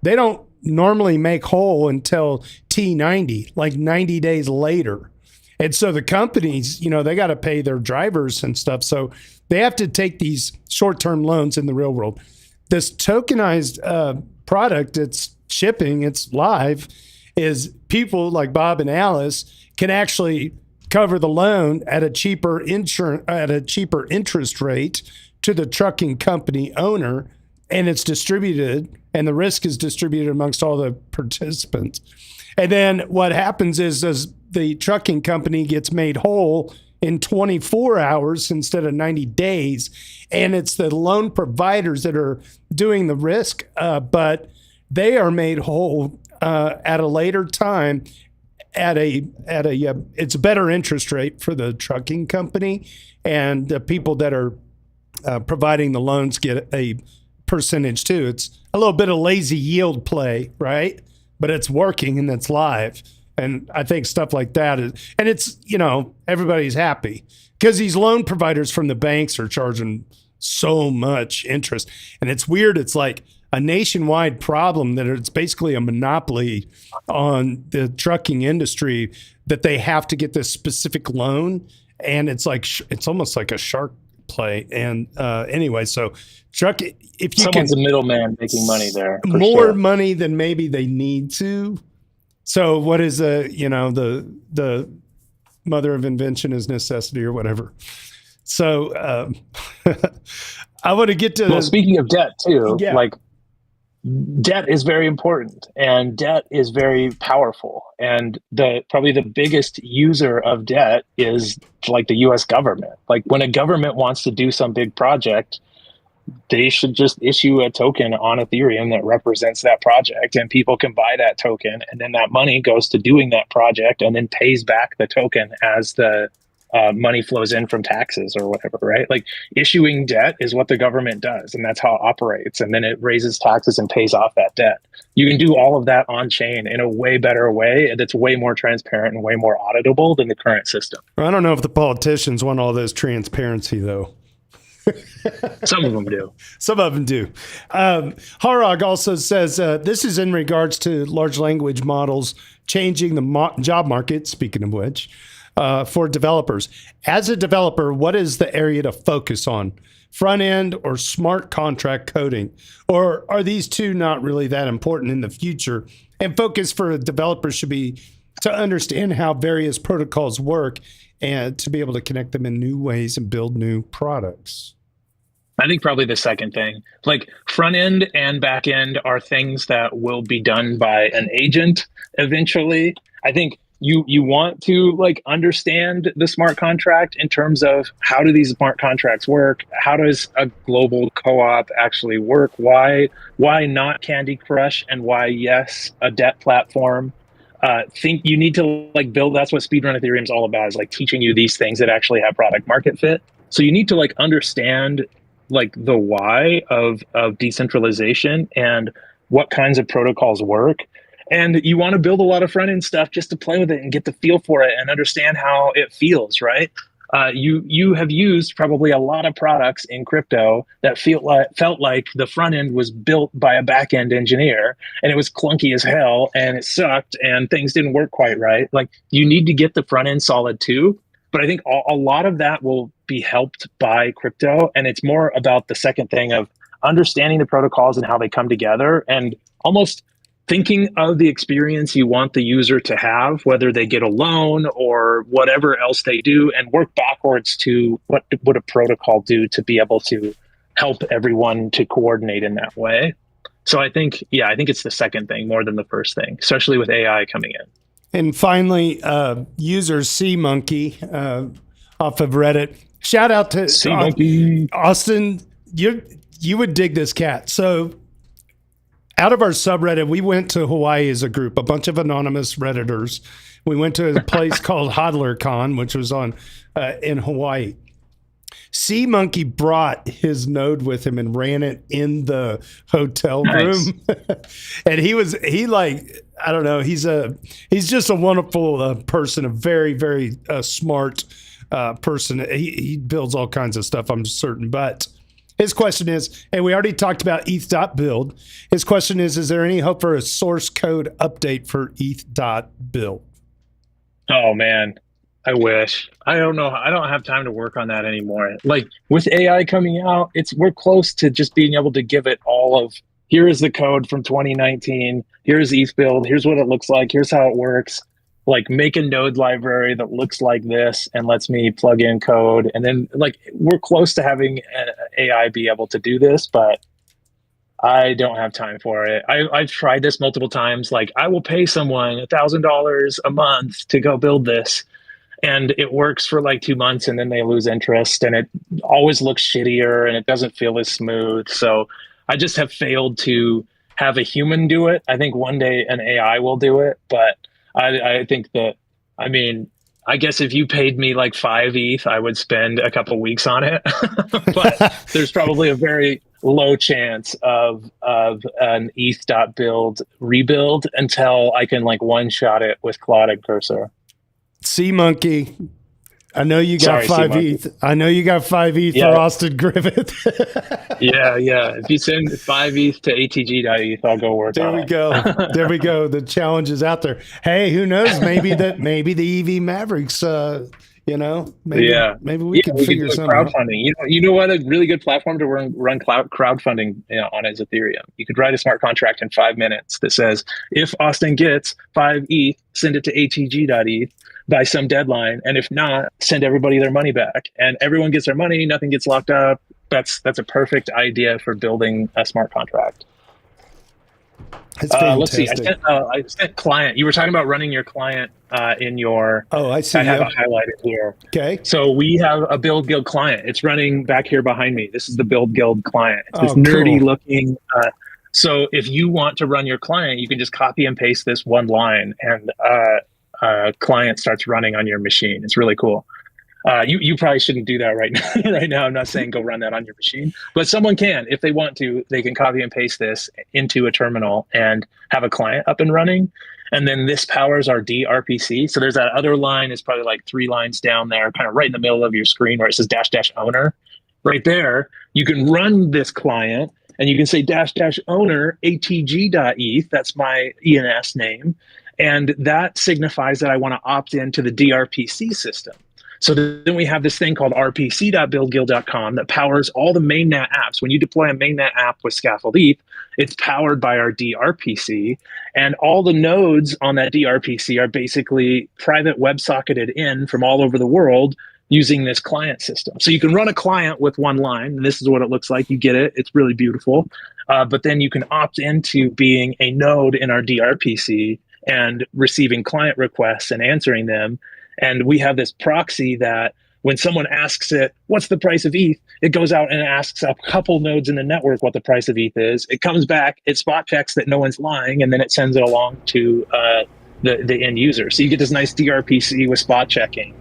they don't normally make whole until T90, like 90 days later. And so the companies, they got to pay their drivers and stuff. So they have to take these short-term loans in the real world. This tokenized product, it's shipping, it's live, is people like Bob and Alice can actually cover the loan at a cheaper interest rate to the trucking company owner, and it's distributed, and the risk is distributed amongst all the participants. And then what happens is the trucking company gets made whole in 24 hours instead of 90 days. And it's the loan providers that are doing the risk, but they are made whole at a later time it's a better interest rate for the trucking company, and the people that are providing the loans get a percentage too. It's a little bit of lazy yield play, right? But it's working and it's live. And I think stuff like that is, and it's, everybody's happy because these loan providers from the banks are charging so much interest. And it's weird. It's like a nationwide problem that it's basically a monopoly on the trucking industry, that they have to get this specific loan. And it's almost like a shark play. And anyway, so if you someone's a middleman making money there, more money than maybe they need to. So what is the mother of invention is necessity, or whatever. So I want to get to. Well, speaking of debt too, like debt is very important, and debt is very powerful. And probably the biggest user of debt is like the U.S. government. Like when a government wants to do some big project, they should just issue a token on Ethereum that represents that project, and people can buy that token, and then that money goes to doing that project and then pays back the token as the money flows in from taxes or whatever, right? Like issuing debt is what the government does, and that's how it operates. And then it raises taxes and pays off that debt. You can do all of that on chain in a way better way that's way more transparent and way more auditable than the current system. I don't know if the politicians want all this transparency, though. Some of them do. Some of them do. Harag also says this is in regards to large language models changing the job market, speaking of which, for developers. As a developer, what is the area to focus on? Front end or smart contract coding? Or are these two not really that important in the future? And focus for a developer should be to understand how various protocols work and to be able to connect them in new ways and build new products. I think probably the second thing. Like front end and back end are things that will be done by an agent eventually. I think you want to like understand the smart contract in terms of how do these smart contracts work? How does a global co-op actually work? Why not Candy Crush, and why yes, a debt platform? Think you need to like build. That's what Speedrun Ethereum is all about, is like teaching you these things that actually have product market fit. So you need to like understand like the why of decentralization and what kinds of protocols work. And you want to build a lot of front end stuff just to play with it and get the feel for it and understand how it feels, right? You have used probably a lot of products in crypto that felt like the front end was built by a back end engineer, and it was clunky as hell, and it sucked, and things didn't work quite right. Like you need to get the front end solid too. But I think a lot of that will be helped by crypto, and it's more about the second thing of understanding the protocols and how they come together, and almost thinking of the experience you want the user to have, whether they get a loan or whatever else they do, and work backwards to what would a protocol do to be able to help everyone to coordinate in that way. So I think it's the second thing more than the first thing, especially with AI coming in. And finally, user C-Monkey off of Reddit. Shout out to C-Monkey. Austin you would dig this, cat. So out of our subreddit, we went to Hawaii as a group, a bunch of anonymous Redditors. We went to a place called HodlerCon, which was on in Hawaii. Sea Monkey brought his node with him and ran it in the hotel room. And I don't know, he's just a wonderful person, a very, very smart person. He builds all kinds of stuff, I'm certain. But his question is, and we already talked about eth.build. His question is there any hope for a source code update for eth.build? Oh man, I wish. I don't know. I don't have time to work on that anymore. Like with AI coming out, we're close to just being able to give it all of, here is the code from 2019. Here's ETH build. Here's what it looks like. Here's how it works. Like make a node library that looks like this and lets me plug in code. And then like we're close to having AI be able to do this, but I don't have time for it. I've tried this multiple times. Like I will pay someone $1,000 a month to go build this. And it works for like 2 months and then they lose interest and it always looks shittier and it doesn't feel as smooth. So I just have failed to have a human do it. I think one day an AI will do it, but I think that, I mean, I guess if you paid me like 5 ETH, I would spend a couple of weeks on it. But there's probably a very low chance of an eth.build rebuild until I can like one shot it with Claude and Cursor. Sea Monkey, I know you got 5 ETH. I know you got 5 ETH for Austin Griffith. Yeah. If you send 5 ETH to atg.eth, I'll go work on it. There we go. The challenge is out there. Hey, who knows? Maybe the EV Mavericks, maybe we can figure something out. Crowdfunding. You know what? A really good platform to run crowdfunding on is Ethereum. You could write a smart contract in 5 minutes that says, if Austin gets 5 ETH, send it to atg.eth by some deadline, and if not, send everybody their money back. And everyone gets their money, nothing gets locked up. That's a perfect idea for building a smart contract. Let's see. I sent client. You were talking about running your client in your. Oh, I see. I have it highlighted here. Okay. So we have a Build Guild client. It's running back here behind me. This is the Build Guild client. It's this nerdy looking. So if you want to run your client, you can just copy and paste this one line, and client starts running on your machine. It's really cool. You probably shouldn't do that right now. Right now, I'm not saying go run that on your machine, but someone can, if they want to. They can copy and paste this into a terminal and have a client up and running. And then this powers our DRPC. So there's that other line, is probably like 3 lines down there, kind of right in the middle of your screen where it says -- owner. Right there, you can run this client and you can say -- owner atg.eth. That's my ENS name. And that signifies that I want to opt into the DRPC system. So then we have this thing called rpc.buildguild.com that powers all the mainnet apps. When you deploy a mainnet app with Scaffold ETH, it's powered by our DRPC. And all the nodes on that DRPC are basically private WebSocketed in from all over the world using this client system. So you can run a client with one line, and this is what it looks like. You get it. It's really beautiful. But then you can opt into being a node in our DRPC and receiving client requests and answering them. And we have this proxy that when someone asks it, what's the price of ETH? It goes out and asks a couple nodes in the network what the price of ETH is. It comes back, it spot checks that no one's lying, and then it sends it along to the end user. So you get this nice DRPC with spot checking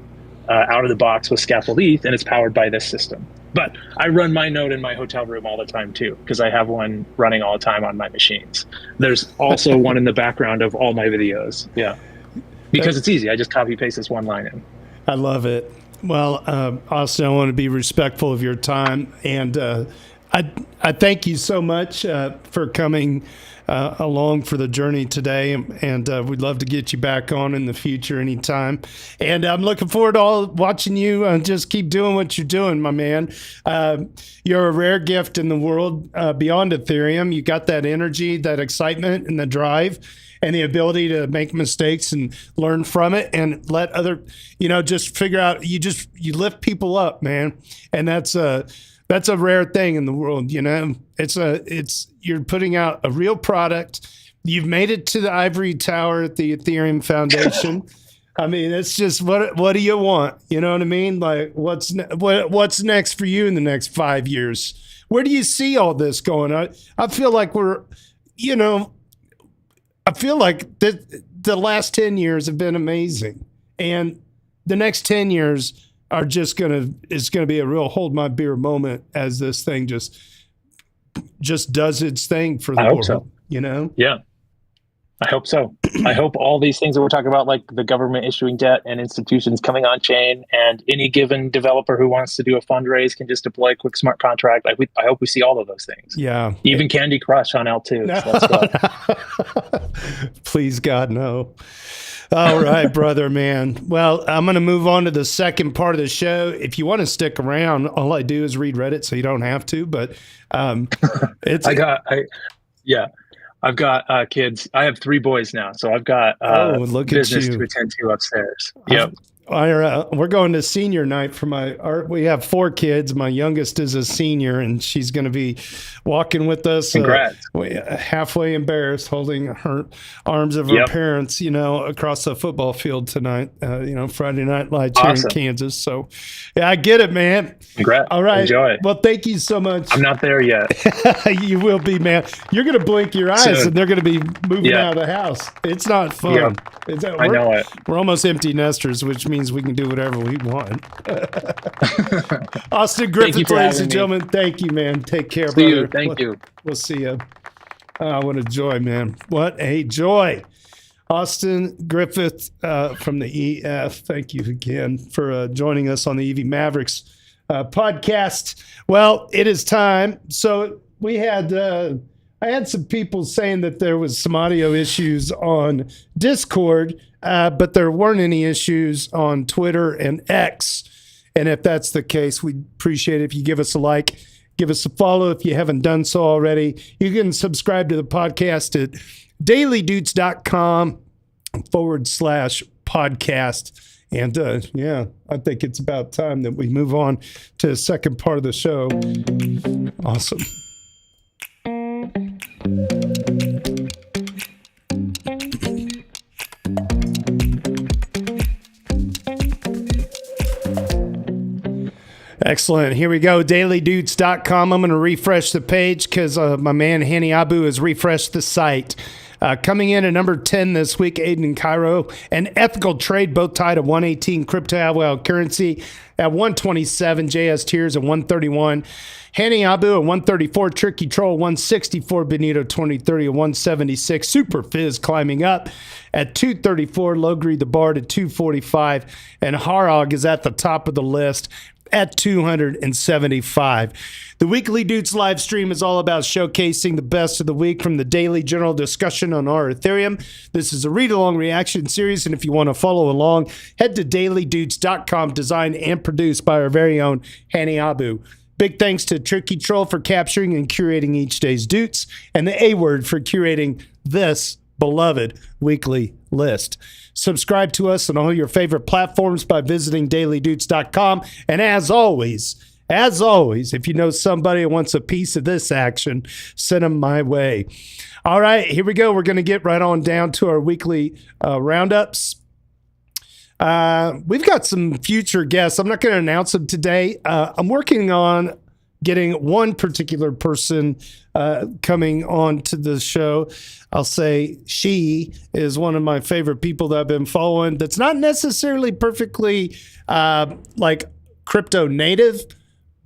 out of the box with Scaffold ETH, and it's powered by this system. But I run my node in my hotel room all the time too, because I have one running all the time on my machines. There's also one in the background of all my videos. Yeah. Because it's easy. I just copy paste this one line in. I love it. Well, Austin, I want to be respectful of your time. And I thank you so much for coming along for the journey today. And we'd love to get you back on in the future anytime. And I'm looking forward to watching you just keep doing what you're doing, my man. You're a rare gift in the world beyond Ethereum. You got that energy, that excitement, and the drive, and the ability to make mistakes and learn from it and let other, just figure out, you lift people up, man. And that's a rare thing in the world. You're putting out a real product. You've made it to the ivory tower at the Ethereum Foundation. I mean, it's just, what do you want? You know what I mean? Like what's next for you in the next 5 years? where do you see all this going? I feel like I feel like the last 10 years have been amazing. And the next 10 years are just it's going to be a real hold my beer moment as this thing just does its thing for the world, so. Yeah. I hope so. I hope all these things that we're talking about, like the government issuing debt and institutions coming on chain, and any given developer who wants to do a fundraise can just deploy a quick smart contract. I hope we see all of those things. Yeah. Even Candy Crush on L2. No. So let's go. Please, God, no. All right, brother, man. Well, I'm going to move on to the second part of the show. If you want to stick around, all I do is read Reddit, so you don't have to. But I've got kids. I have 3 boys now, so I've got business to attend to upstairs. Yep. We're going to senior night for we have 4 kids. My youngest is a senior, and she's going to be walking with us. Congrats. Halfway embarrassed, holding her arms of her parents, across the football field tonight, Friday Night Lights here in Kansas. So, yeah, I get it, man. Congrats. All right. Enjoy. Well, thank you so much. I'm not there yet. You will be, man. You're going to blink your eyes, Soon. and they're going to be moving out of the house. It's not fun. Yeah. I know it. We're almost empty nesters, which means we can do whatever we want. Austin Griffith, ladies and gentlemen, thank you, man. Take care, brother. You. Thank you. We'll see you. What a joy, man. What a joy. Austin Griffith from the EF, thank you again for joining us on the EV Mavericks podcast. Well, it is time. So we had... I had some people saying that there was some audio issues on Discord, but there weren't any issues on Twitter and X. And if that's the case, we'd appreciate it if you give us a like, give us a follow if you haven't done so already. You can subscribe to the podcast at dailydoots.com/podcast. And I think it's about time that we move on to the second part of the show. Awesome. Excellent. Here we go. dailydoots.com. I'm going to refresh the page because my man Hani Abu has refreshed the site. Coming in at number 10 this week, Aiden and Cairo. An ethical trade, both tied at 118. Crypto Allow Currency at 127. JS Tears at 131. Hani Abu at 134. Tricky Troll 164. Benito 2030 at 176. Super Fizz climbing up at 234. Logri the Bard at 245. And Harog is at the top of the list at 275. The weekly Doots live stream is all about showcasing the best of the week from the daily general discussion on our Ethereum. This is a read-along reaction series, and if you want to follow along, head to dailydoots.com, designed and produced by our very own Hani Abu. Big thanks to Tricky Troll for capturing and curating each day's Doots, and the A-Word for curating this beloved weekly list. Subscribe to us on all your favorite platforms by visiting dailydoots.com. And as always, if you know somebody who wants a piece of this action, send them my way. All right, here we go. We're going to get right on down to our weekly roundups. We've got some future guests. I'm not going to announce them today. I'm working on getting one particular person coming on to the show. I'll say she is one of my favorite people that I've been following that's not necessarily perfectly like crypto native,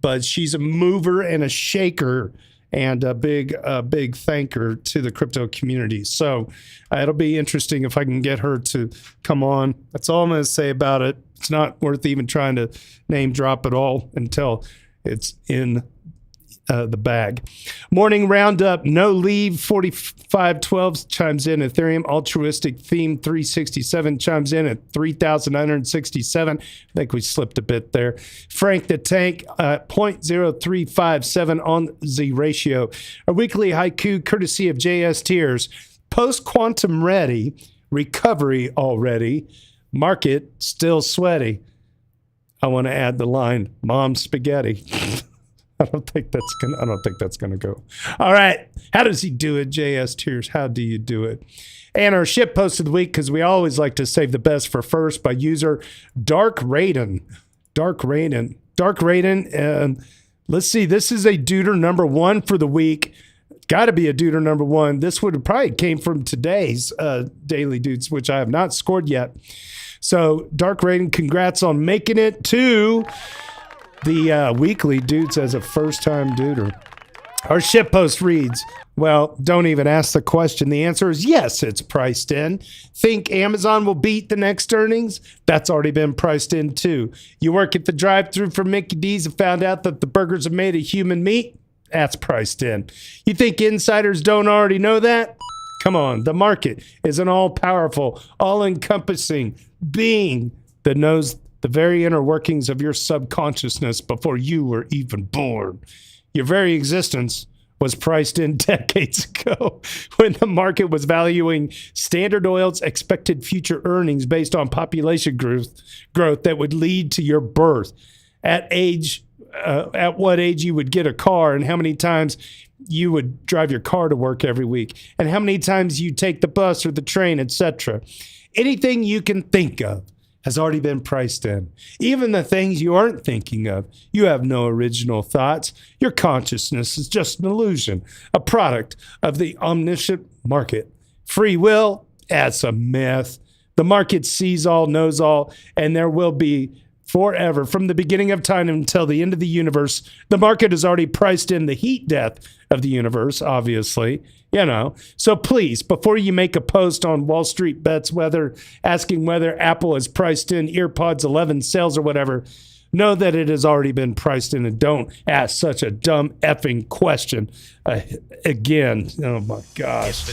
but she's a mover and a shaker and a big thanker to the crypto community. So it'll be interesting if I can get her to come on. That's all I'm going to say about it. It's not worth even trying to name drop it all until it's in the bag. Morning roundup, no leave 4512 chimes in. Ethereum altruistic theme 367 chimes in at 3,967. I think we slipped a bit there. Frank the Tank 0.0357 on the ratio. A weekly haiku courtesy of JS Tears. Post quantum ready, recovery already, market still sweaty. I want to add the line, Mom spaghetti. I don't think that's gonna go. All right. How does he do it, JS Tears? How do you do it? And our ship post of the week, because we always like to save the best for first, by user Dark Raiden. Let's see. This is a duder number one for the week. Got to be a duder number one. This would have probably came from today's Daily Doots, which I have not scored yet. So, Dark Rating, congrats on making it to the weekly Doots as a first-time duder. Our shitpost reads, well, don't even ask the question. The answer is yes, it's priced in. Think Amazon will beat the next earnings? That's already been priced in too. You work at the drive-thru for Mickey D's and found out that the burgers are made of human meat? That's priced in. You think insiders don't already know that? Come on, the market is an all-powerful, all-encompassing being that knows the very inner workings of your subconsciousness before you were even born. Your very existence was priced in decades ago when the market was valuing Standard Oil's expected future earnings based on population growth that would lead to your birth. At what age you would get a car and how many times you would drive your car to work every week and how many times you take the bus or the train, etc. Anything you can think of has already been priced in. Even the things you aren't thinking of. You have no original thoughts. Your consciousness is just an illusion, a product of the omniscient market. Free will, that's a myth. The market sees all, knows all, and there will be forever, from the beginning of time until the end of the universe. The market has already priced in the heat death of the universe, obviously. So please, before you make a post on Wall Street Bets, asking whether Apple has priced in EarPods 11 sales or whatever, know that it has already been priced in, and don't ask such a dumb effing question again. Oh my gosh.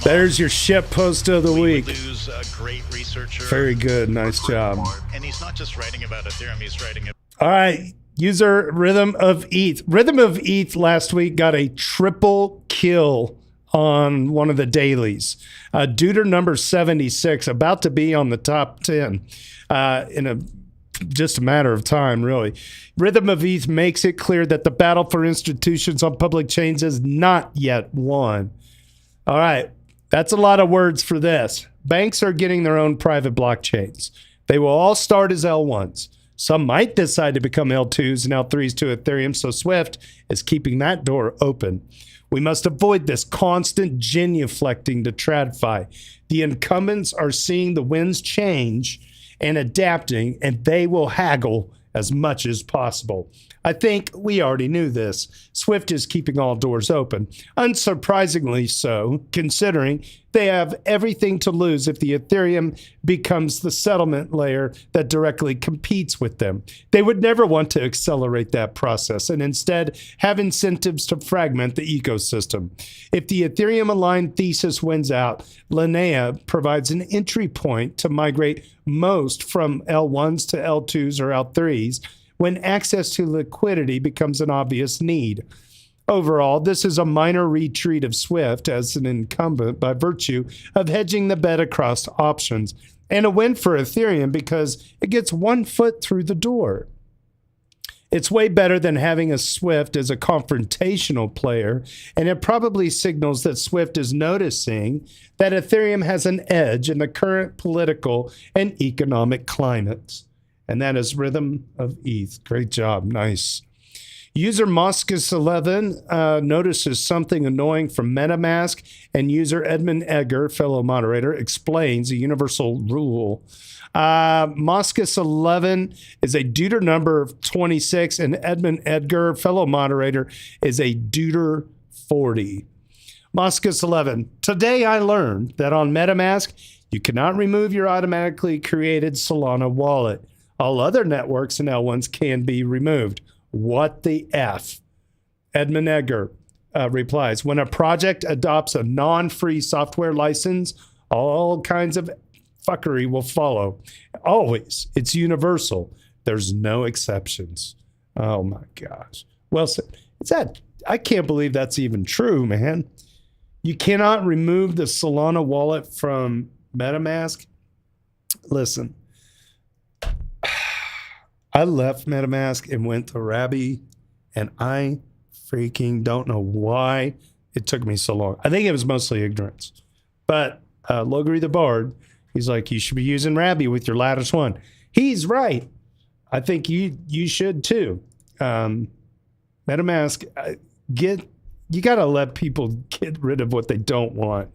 There's your shit post of the week. Lose a great researcher. Very good. Nice job. And he's not just writing about Ethereum, he's writing about... All right. User Rhythm of ETH. Rhythm of ETH last week got a triple kill on one of the dailies. Duder number 76, about to be on the top 10 in just a matter of time, really. Rhythm of ETH makes it clear that the battle for institutions on public chains is not yet won. All right. That's a lot of words for this. Banks are getting their own private blockchains. They will all start as L1s. Some might decide to become L2s and L3s to Ethereum, so Swift is keeping that door open. We must avoid this constant genuflecting to TradFi. The incumbents are seeing the winds change and adapting, and they will haggle as much as possible. I think we already knew this. Swift is keeping all doors open. Unsurprisingly so, considering they have everything to lose if the Ethereum becomes the settlement layer that directly competes with them. They would never want to accelerate that process and instead have incentives to fragment the ecosystem. If the Ethereum-aligned thesis wins out, Linea provides an entry point to migrate most from L1s to L2s or L3s, when access to liquidity becomes an obvious need. Overall, this is a minor retreat of Swift as an incumbent by virtue of hedging the bet across options, and a win for Ethereum because it gets 1 foot through the door. It's way better than having a Swift as a confrontational player, and it probably signals that Swift is noticing that Ethereum has an edge in the current political and economic climates. And that is Rhythm of ETH. Great job. Nice. User Moscus11 notices something annoying from MetaMask, and user Edmund Egger, fellow moderator, explains a universal rule. Moscus11 is a duder number 26, and Edmund Edgar, fellow moderator, is a duder 40. Moscus11, today I learned that on MetaMask, you cannot remove your automatically created Solana wallet. All other networks and L1s can be removed. What the F? Edmund Egger replies, when a project adopts a non-free software license, all kinds of fuckery will follow. Always. It's universal. There's no exceptions. Oh my gosh. Well said. I can't believe that's even true, man. You cannot remove the Solana wallet from MetaMask. Listen. I left MetaMask and went to Rabby, and I freaking don't know why it took me so long. I think it was mostly ignorance. But Logri the Bard, he's like, you should be using Rabby with your Lattice 1. He's right. I think you should too. MetaMask, you got to let people get rid of what they don't want.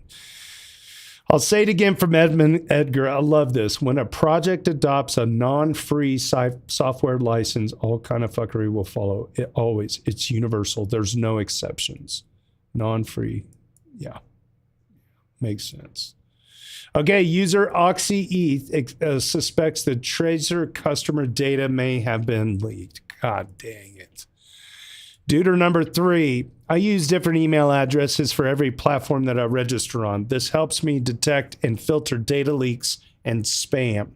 I'll say it again from Edmund Edgar. I love this. When a project adopts a non-free software license, all kind of fuckery will follow. It's universal. There's no exceptions. Non-free. Yeah. Makes sense. Okay, user OxyETH suspects that Trezor customer data may have been leaked. God dang it. Duder number 3, I use different email addresses for every platform that I register on. This helps me detect and filter data leaks and spam.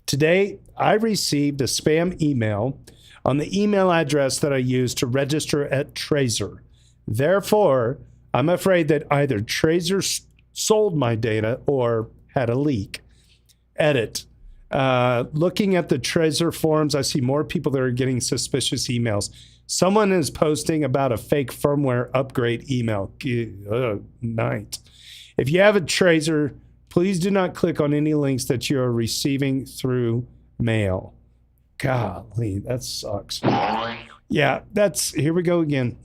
Today, I received a spam email on the email address that I used to register at Trezor. Therefore, I'm afraid that either Trezor sold my data or had a leak. Edit. Looking at the Trezor forums, I see more people that are getting suspicious emails. Someone is posting about a fake firmware upgrade email. Night. If you have a Trezor, please do not click on any links that you are receiving through mail. Golly, that sucks. Yeah, here we go again.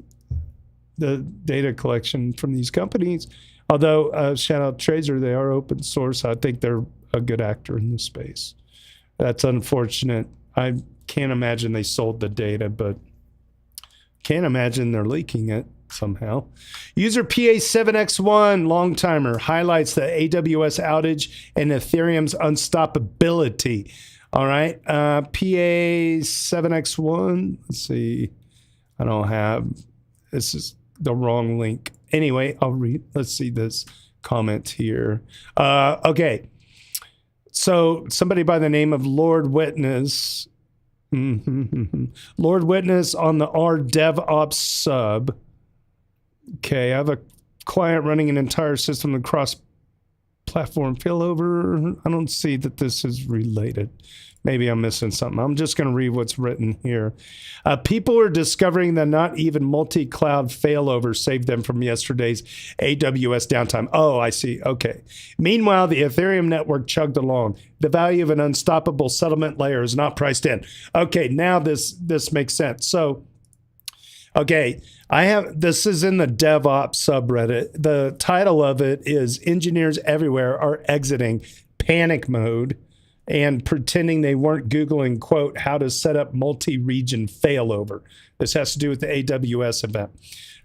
The data collection from these companies. Although, shout out Trezor, they are open source. I think they're a good actor in this space. That's unfortunate. I can't imagine they sold the data, but can't imagine they're leaking it somehow. User PA7X1, long timer, highlights the AWS outage and Ethereum's unstoppability. All right. PA7X1, let's see. This is the wrong link. Anyway, I'll read. Let's see this comment here. Okay. So somebody by the name of Lord Witness, Lord Witness on the R DevOps sub. Okay, I have a client running an entire system across platform failover. I don't see that this is related. Maybe I'm missing something. I'm just going to read what's written here. People are discovering that not even multi-cloud failover saved them from yesterday's AWS downtime. Oh, I see. Okay. Meanwhile, the Ethereum network chugged along. The value of an unstoppable settlement layer is not priced in. Okay, now this makes sense. So, okay, this is in the DevOps subreddit. The title of it is Engineers Everywhere Are Exiting Panic Mode and pretending they weren't Googling, quote, how to set up multi-region failover. This has to do with the AWS event.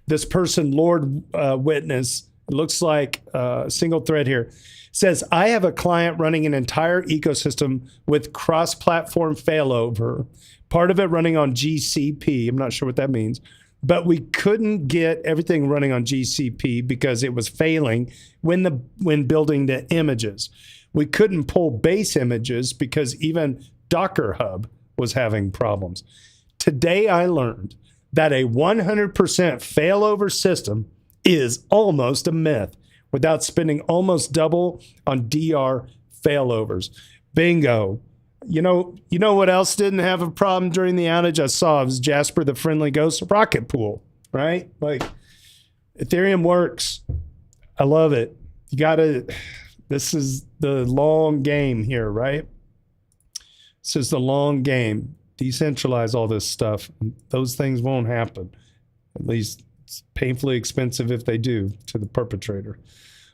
This person, Lord Witness, looks like a single thread here, says, I have a client running an entire ecosystem with cross-platform failover, part of it running on GCP. I'm not sure what that means. But we couldn't get everything running on GCP because it was failing when building the images. We couldn't pull base images because even Docker Hub was having problems. Today I learned that a 100% failover system is almost a myth without spending almost double on DR failovers. Bingo. You know what else didn't have a problem during the outage? I saw it was Jasper the Friendly Ghost Rocket Pool, right? Like, Ethereum works. I love it. This is the long game here, right? This is the long game. Decentralize all this stuff. Those things won't happen. At least it's painfully expensive if they do to the perpetrator.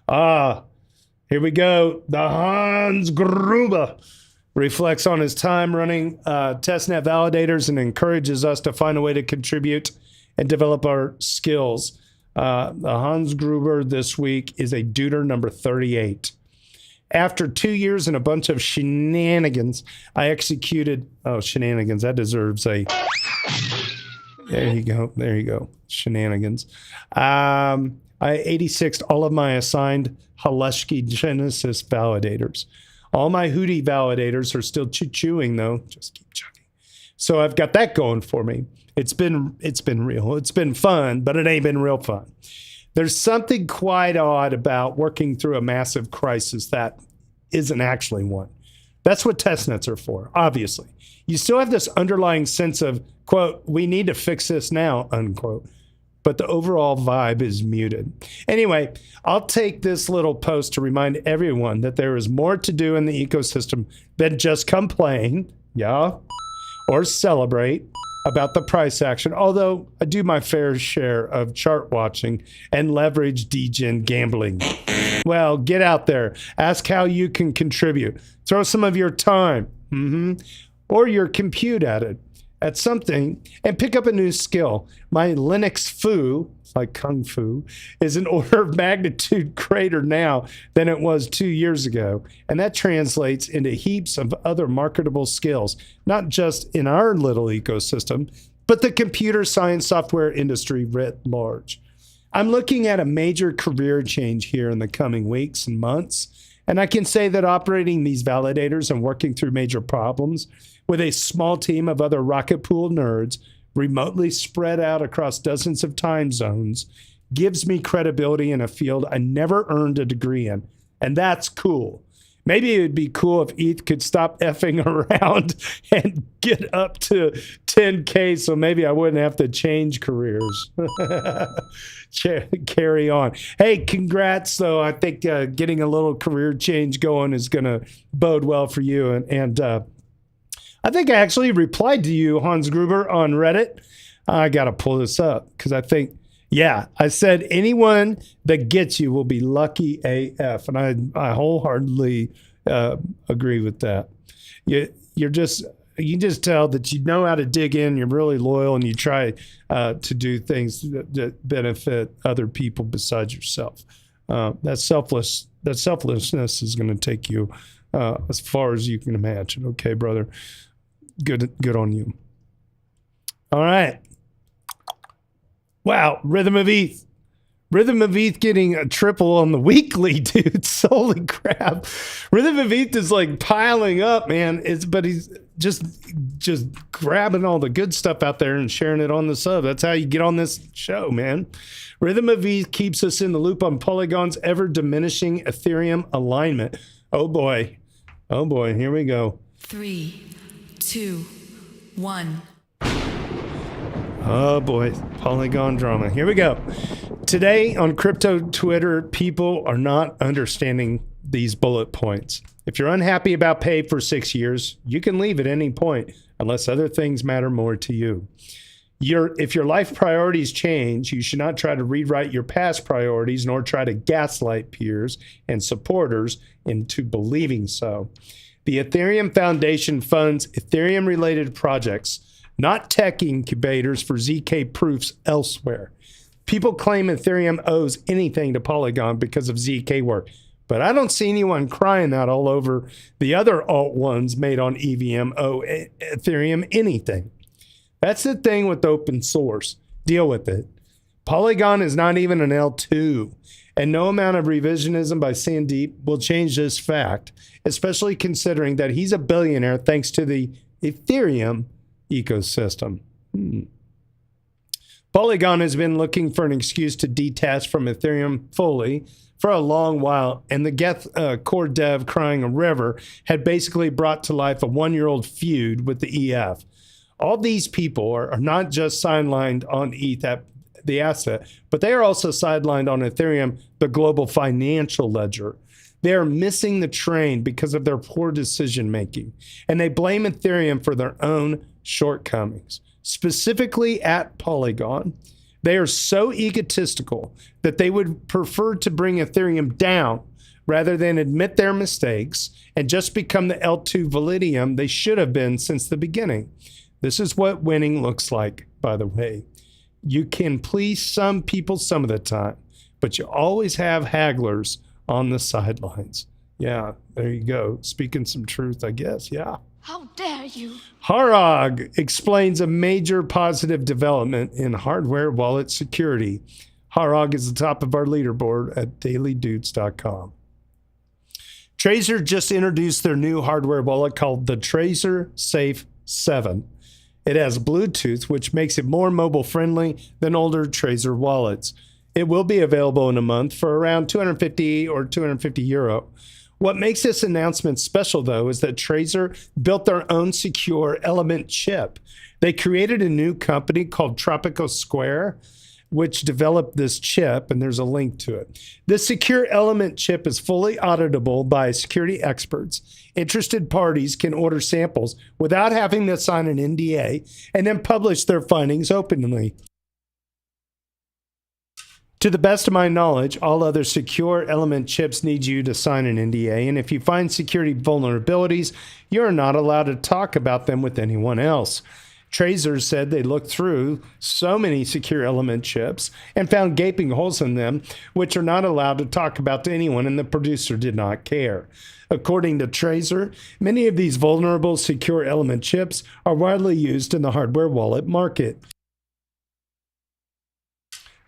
Here we go. The Hans Gruber reflects on his time running testnet validators and encourages us to find a way to contribute and develop our skills. The Hans Gruber this week is a Duder number 38. After 2 years and a bunch of shenanigans, I executed... Oh, shenanigans. That deserves a... There you go. Shenanigans. I 86'd all of my assigned Haleski Genesis validators. All my Hootie validators are still chewing, though. Just keep chugging. So I've got that going for me. It's been real. It's been fun, but it ain't been real fun. There's something quite odd about working through a massive crisis that isn't actually one. That's what testnets are for, obviously. You still have this underlying sense of, quote, we need to fix this now, unquote. But the overall vibe is muted. Anyway, I'll take this little post to remind everyone that there is more to do in the ecosystem than just complain, yeah, or celebrate, about the price action, although I do my fair share of chart watching and leverage degen gambling. Well, get out there. Ask how you can contribute. Throw some of your time or your compute at something, and pick up a new skill. My Linux Fu, like Kung Fu, is an order of magnitude greater now than it was 2 years ago. And that translates into heaps of other marketable skills, not just in our little ecosystem, but the computer science software industry writ large. I'm looking at a major career change here in the coming weeks and months. And I can say that operating these validators and working through major problems with a small team of other rocket pool nerds remotely spread out across dozens of time zones gives me credibility in a field I never earned a degree in. And that's cool. Maybe it would be cool if ETH could stop effing around and get up to 10K, so maybe I wouldn't have to change careers. Carry on. Hey, congrats, though. I think getting a little career change going is going to bode well for you. And I think I actually replied to you, Hans Gruber, on Reddit. I got to pull this up because I think, yeah, I said anyone that gets you will be lucky AF. And I wholeheartedly agree with that. You can just tell that you know how to dig in, you're really loyal, and you try to do things that benefit other people besides yourself. That selflessness is going to take you as far as you can imagine. Okay, brother. Good on you. All right. Wow. Rhythm of ETH. Rhythm of ETH getting a triple on the weekly, dude. Holy crap. Rhythm of ETH is like piling up, man. But he's just grabbing all the good stuff out there and sharing it on the sub. That's how you get on this show, man. Rhythm of ETH keeps us in the loop on Polygon's ever diminishing Ethereum alignment. Oh boy. Here we go. 3, 2, 1. Oh boy, Polygon drama. Here we go. Today on crypto Twitter, people are not understanding these bullet points. If you're unhappy about pay for 6 years, you can leave at any point unless other things matter more to you. If your life priorities change, you should not try to rewrite your past priorities, nor try to gaslight peers and supporters into believing so. The Ethereum Foundation funds Ethereum-related projects, not tech incubators for ZK proofs elsewhere. People claim Ethereum owes anything to Polygon because of ZK work, but I don't see anyone crying out all over the other alt ones made on EVM owe Ethereum anything. That's the thing with open source. Deal with it. Polygon is not even an L2, and no amount of revisionism by Sandeep will change this fact, especially considering that he's a billionaire thanks to the Ethereum ecosystem. Polygon has been looking for an excuse to detach from Ethereum fully for a long while, and the Geth core dev crying a river had basically brought to life a one-year-old feud with the EF. All these people are not just sidelined on ETH, the asset, but they are also sidelined on Ethereum, the global financial ledger. They are missing the train because of their poor decision making, and they blame Ethereum for their own shortcomings. Specifically at Polygon, they are so egotistical that they would prefer to bring Ethereum down rather than admit their mistakes and just become the L2 Validium they should have been since the beginning. This is what winning looks like, by the way. You can please some people some of the time, but you always have hagglers on the sidelines. Yeah, there you go. Speaking some truth, I guess. Yeah. How dare you? Harag explains a major positive development in hardware wallet security. Harag is the top of our leaderboard at dailydoots.com. Trezor just introduced their new hardware wallet called the Trezor Safe 7. It has Bluetooth, which makes it more mobile friendly than older Trezor wallets. It will be available in a month for around 250 or 250 euro. What makes this announcement special, though, is that Trezor built their own secure element chip. They created a new company called Tropical Square which developed this chip, and there's a link to it. This secure element chip is fully auditable by security experts. Interested parties can order samples without having to sign an NDA and then publish their findings openly. To the best of my knowledge, all other secure element chips need you to sign an NDA, and if you find security vulnerabilities, you're not allowed to talk about them with anyone else. Tracers said they looked through so many secure element chips and found gaping holes in them, which are not allowed to talk about to anyone, and the producer did not care. According to Tracer, many of these vulnerable secure element chips are widely used in the hardware wallet market.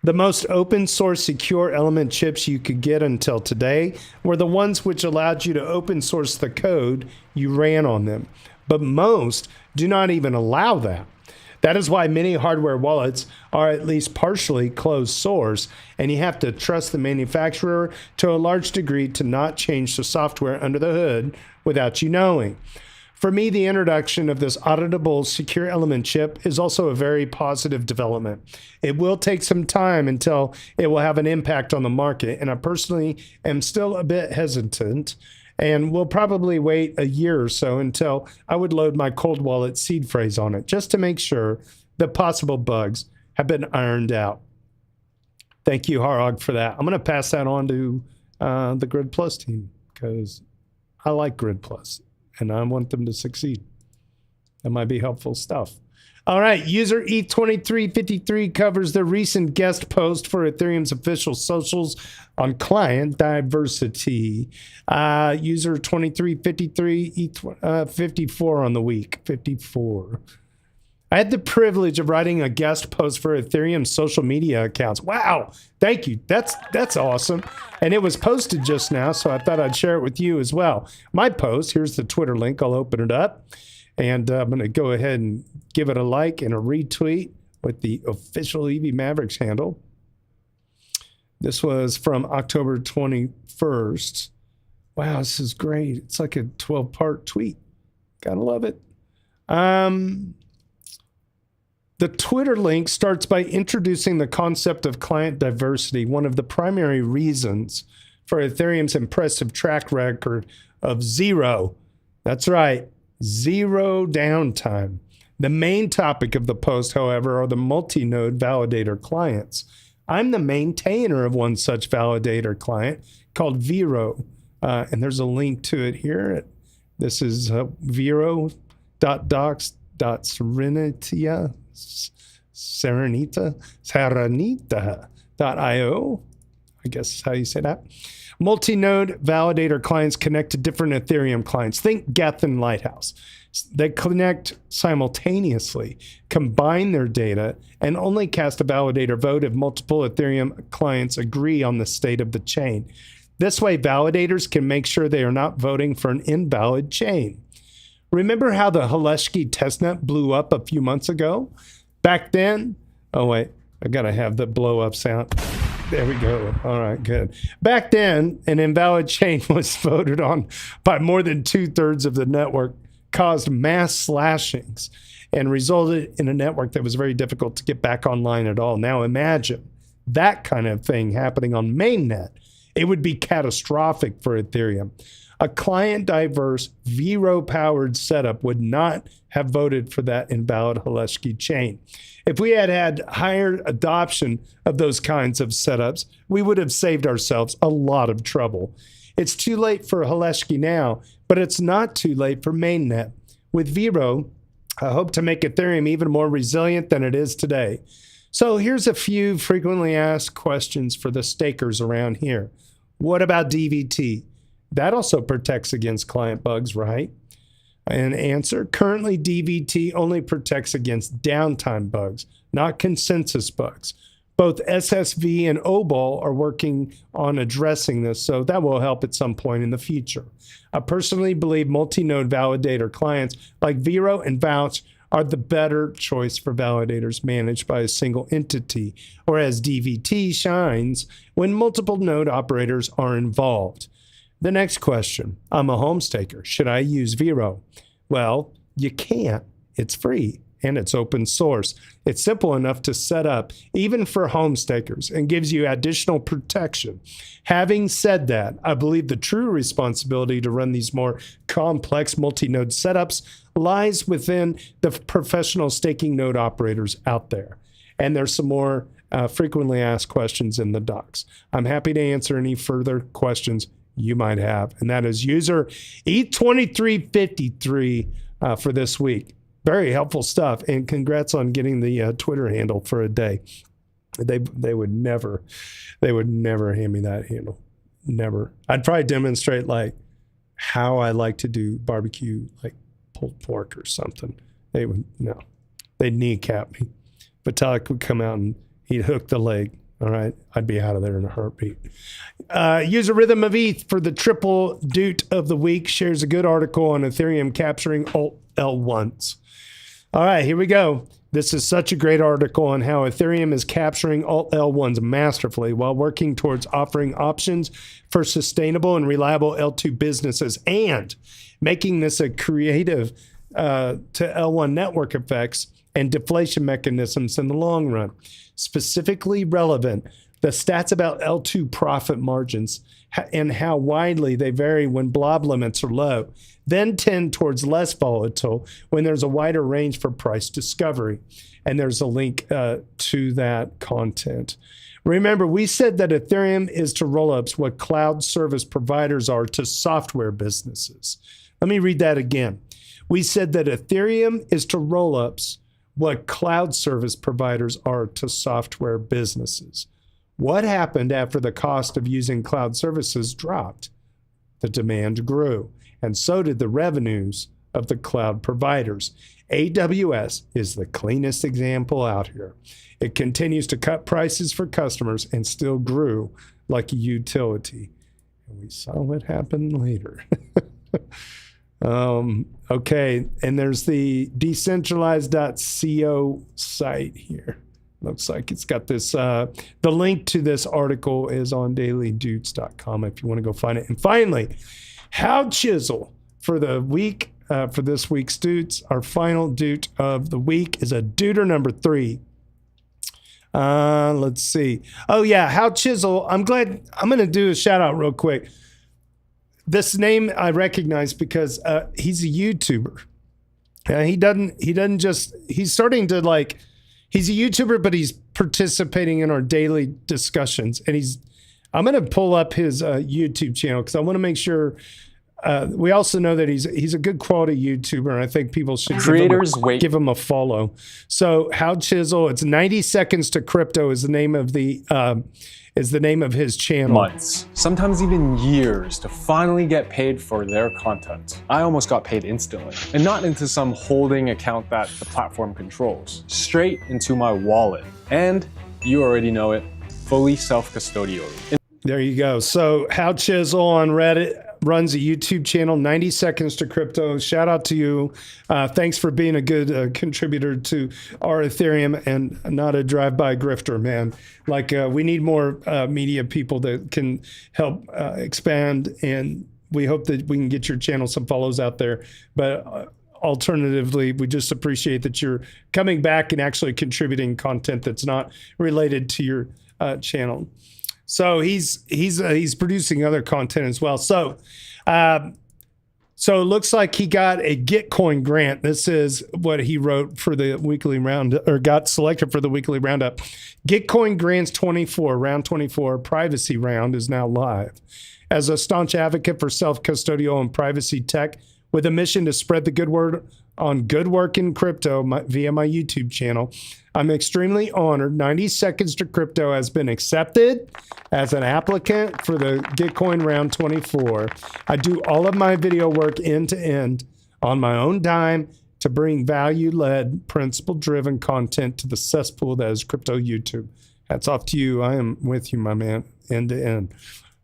The most open source secure element chips you could get until today were the ones which allowed you to open source the code you ran on them. But most do not even allow that. That is why many hardware wallets are at least partially closed source, and you have to trust the manufacturer to a large degree to not change the software under the hood without you knowing. For me, the introduction of this auditable secure element chip is also a very positive development. It will take some time until it will have an impact on the market, and I personally am still a bit hesitant, and will probably wait a year or so until I would load my cold wallet seed phrase on it, just to make sure that possible bugs have been ironed out. Thank you, Harog, for that. I'm going to pass that on to the Grid Plus team, because I like Grid Plus, and I want them to succeed. That might be helpful stuff. All right, user E2353 covers the recent guest post for Ethereum's official socials on client diversity. User 2353 54 on the week, 54. I had the privilege of writing a guest post for Ethereum social media accounts. Wow, thank you. That's awesome. And it was posted just now, so I thought I'd share it with you as well. My post, here's the Twitter link. I'll open it up. And I'm going to go ahead and give it a like and a retweet with the official EV Mavericks handle. This was from October 21st. Wow, this is great. It's like a 12-part tweet. Gotta love it. The Twitter link starts by introducing the concept of client diversity, one of the primary reasons for Ethereum's impressive track record of zero. That's right. Zero downtime. The main topic of the post, however, are the multi-node validator clients. I'm the maintainer of one such validator client called Vero, and there's a link to it here. This is Serenita.io. I guess is how you say that. Multi-node validator clients connect to different Ethereum clients. Think Geth and Lighthouse. They connect simultaneously, combine their data, and only cast a validator vote if multiple Ethereum clients agree on the state of the chain. This way, validators can make sure they are not voting for an invalid chain. Remember how the Haleski testnet blew up a few months ago? Back then, oh wait, I gotta have the blow up sound. There we go. All right, good. Back then, an invalid chain was voted on by more than 2/3 of the network, caused mass slashings, and resulted in a network that was very difficult to get back online at all. Now imagine that kind of thing happening on mainnet. It would be catastrophic for Ethereum. A client-diverse, Vero-powered setup would not have voted for that invalid Haleski chain. If we had had higher adoption of those kinds of setups, we would have saved ourselves a lot of trouble. It's too late for Haleski now, but it's not too late for mainnet. With Vero, I hope to make Ethereum even more resilient than it is today. So here's a few frequently asked questions for the stakers around here. What about DVT? That also protects against client bugs, right? An answer, currently DVT only protects against downtime bugs, not consensus bugs. Both SSV and OBOL are working on addressing this, so that will help at some point in the future. I personally believe multi-node validator clients like Vero and Vouch are the better choice for validators managed by a single entity, whereas DVT shines when multiple node operators are involved. The next question, I'm a home staker. Should I use Vero? Well, you can't. It's free. and it's open source. It's simple enough to set up, even for home stakers, and gives you additional protection. Having said that, I believe the true responsibility to run these more complex multi-node setups lies within the professional staking node operators out there. And there's some more frequently asked questions in the docs. I'm happy to answer any further questions you might have. And that is user E2353 for this week. Very helpful stuff. And congrats on getting the Twitter handle for a day. They would never hand me that handle. Never. I'd probably demonstrate like how I like to do barbecue, like pulled pork or something. They would, no, they'd kneecap me. Vitalik would come out and he'd hook the leg. All right. I'd be out of there in a heartbeat. User Rhythm of ETH for the triple doot of the week shares a good article on Ethereum capturing alt L1s. All right, here we go. This is such a great article on how Ethereum is capturing alt L1s masterfully while working towards offering options for sustainable and reliable L2 businesses and making this a creative to L1 network effects and deflation mechanisms in the long run. Specifically relevant, the stats about L2 profit margins and how widely they vary when blob limits are low, then tend towards less volatile when there's a wider range for price discovery. And there's a link to that content. Remember, we said that Ethereum is to rollups what cloud service providers are to software businesses. Let me read that again. We said that Ethereum is to rollups what cloud service providers are to software businesses. What happened after the cost of using cloud services dropped? The demand grew, and so did the revenues of the cloud providers. AWS is the cleanest example out here. It continues to cut prices for customers and still grew like a utility. And we saw what happened later. Okay, and there's the decentralized.co site here. Looks like it's got this, the link to this article is on dailydoots.com if you want to go find it. And finally, How Chisel for the week, for this week's Doots. Our final Doot of the week is a Dooter number 3. Let's see. Oh yeah, How Chisel. I'm glad, I'm going to do a shout out real quick. This name I recognize because he's a YouTuber. He's starting to like, he's a YouTuber, but he's participating in our daily discussions. And I'm going to pull up his YouTube channel because I want to make sure. We also know that he's a good quality YouTuber, and I think people should give him a follow. So How Chisel, it's 90 Seconds to Crypto is the name of his channel. Months, sometimes even years, to finally get paid for their content. I almost got paid instantly, and not into some holding account that the platform controls, straight into my wallet. And you already know it, fully self-custodially. There you go. So How Chisel on Reddit runs a YouTube channel, 90 Seconds to Crypto. Shout out to you. Thanks for being a good contributor to our Ethereum and not a drive-by grifter, man. Like we need more media people that can help expand, and we hope that we can get your channel some follows out there. But alternatively, we just appreciate that you're coming back and actually contributing content that's not related to your channel. So he's producing other content as well. So it looks like he got a Gitcoin grant. This is what he wrote for the weekly round, or got selected for the weekly roundup. Gitcoin grants 24, round 24, privacy round is now live. As a staunch advocate for self-custodial and privacy tech, with a mission to spread the good word on good work in crypto via my YouTube channel, I'm extremely honored 90 Seconds to Crypto has been accepted as an applicant for the Gitcoin round 24. I do all of my video work end to end on my own dime to bring value-led, principle-driven content to the cesspool that is crypto YouTube. Hats off to you. I am with you, my man, end to end.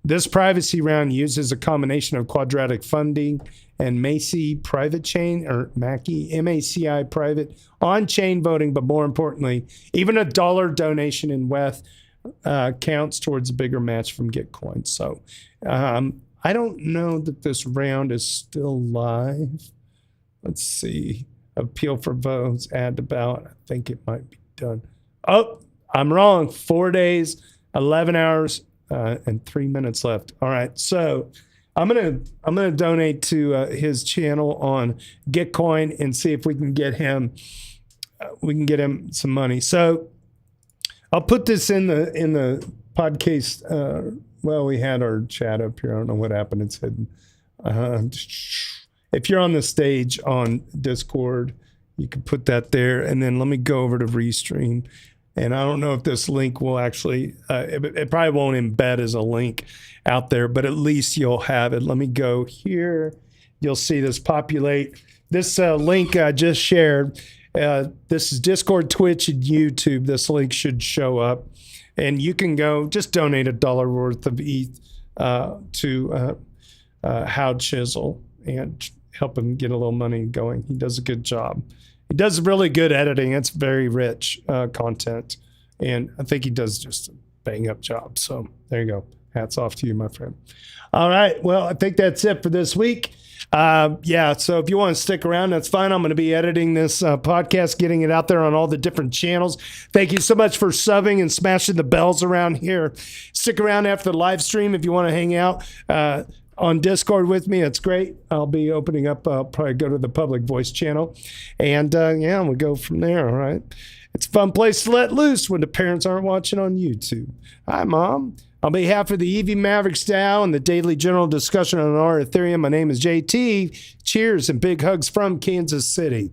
This privacy round uses a combination of quadratic funding and Macy private chain, or Mackie, M-A-C-I private on-chain voting, but more importantly, even $1 donation in WETH counts towards a bigger match from Gitcoin. So I don't know that this round is still live. Let's see. appeal for votes, add to ballot. I think it might be done. Oh, I'm wrong. 4 days, 11 hours, and 3 minutes left. All right, so I'm gonna donate to his channel on Gitcoin and see if we can get him some money. So I'll put this in the podcast. Well, we had our chat up here. I don't know what happened. It's hidden. If you're on the stage on Discord, you can put that there. And then let me go over to Restream. And I don't know if this link will actually, it probably won't embed as a link out there, but at least you'll have it. Let me go here. You'll see this populate. This link I just shared, this is Discord, Twitch, and YouTube. This link should show up. And you can go just donate $1 worth of ETH to Howard Chisel and help him get a little money going. He does a good job. He does really good editing. It's very rich content. And I think he does just a bang up job. So there you go. Hats off to you, my friend. All right. Well, I think that's it for this week. So if you want to stick around, that's fine. I'm going to be editing this podcast, getting it out there on all the different channels. Thank you so much for subbing and smashing the bells around here. Stick around after the live stream if you want to hang out on Discord with me. It's great. I'll be opening up. I'll probably go to the public voice channel, and we'll go from there. All right. It's a fun place to let loose when the parents aren't watching on YouTube. Hi, Mom. On behalf of the EV Mavericks DAO and the daily general discussion on our Ethereum, my name is JT. Cheers and big hugs from Kansas City.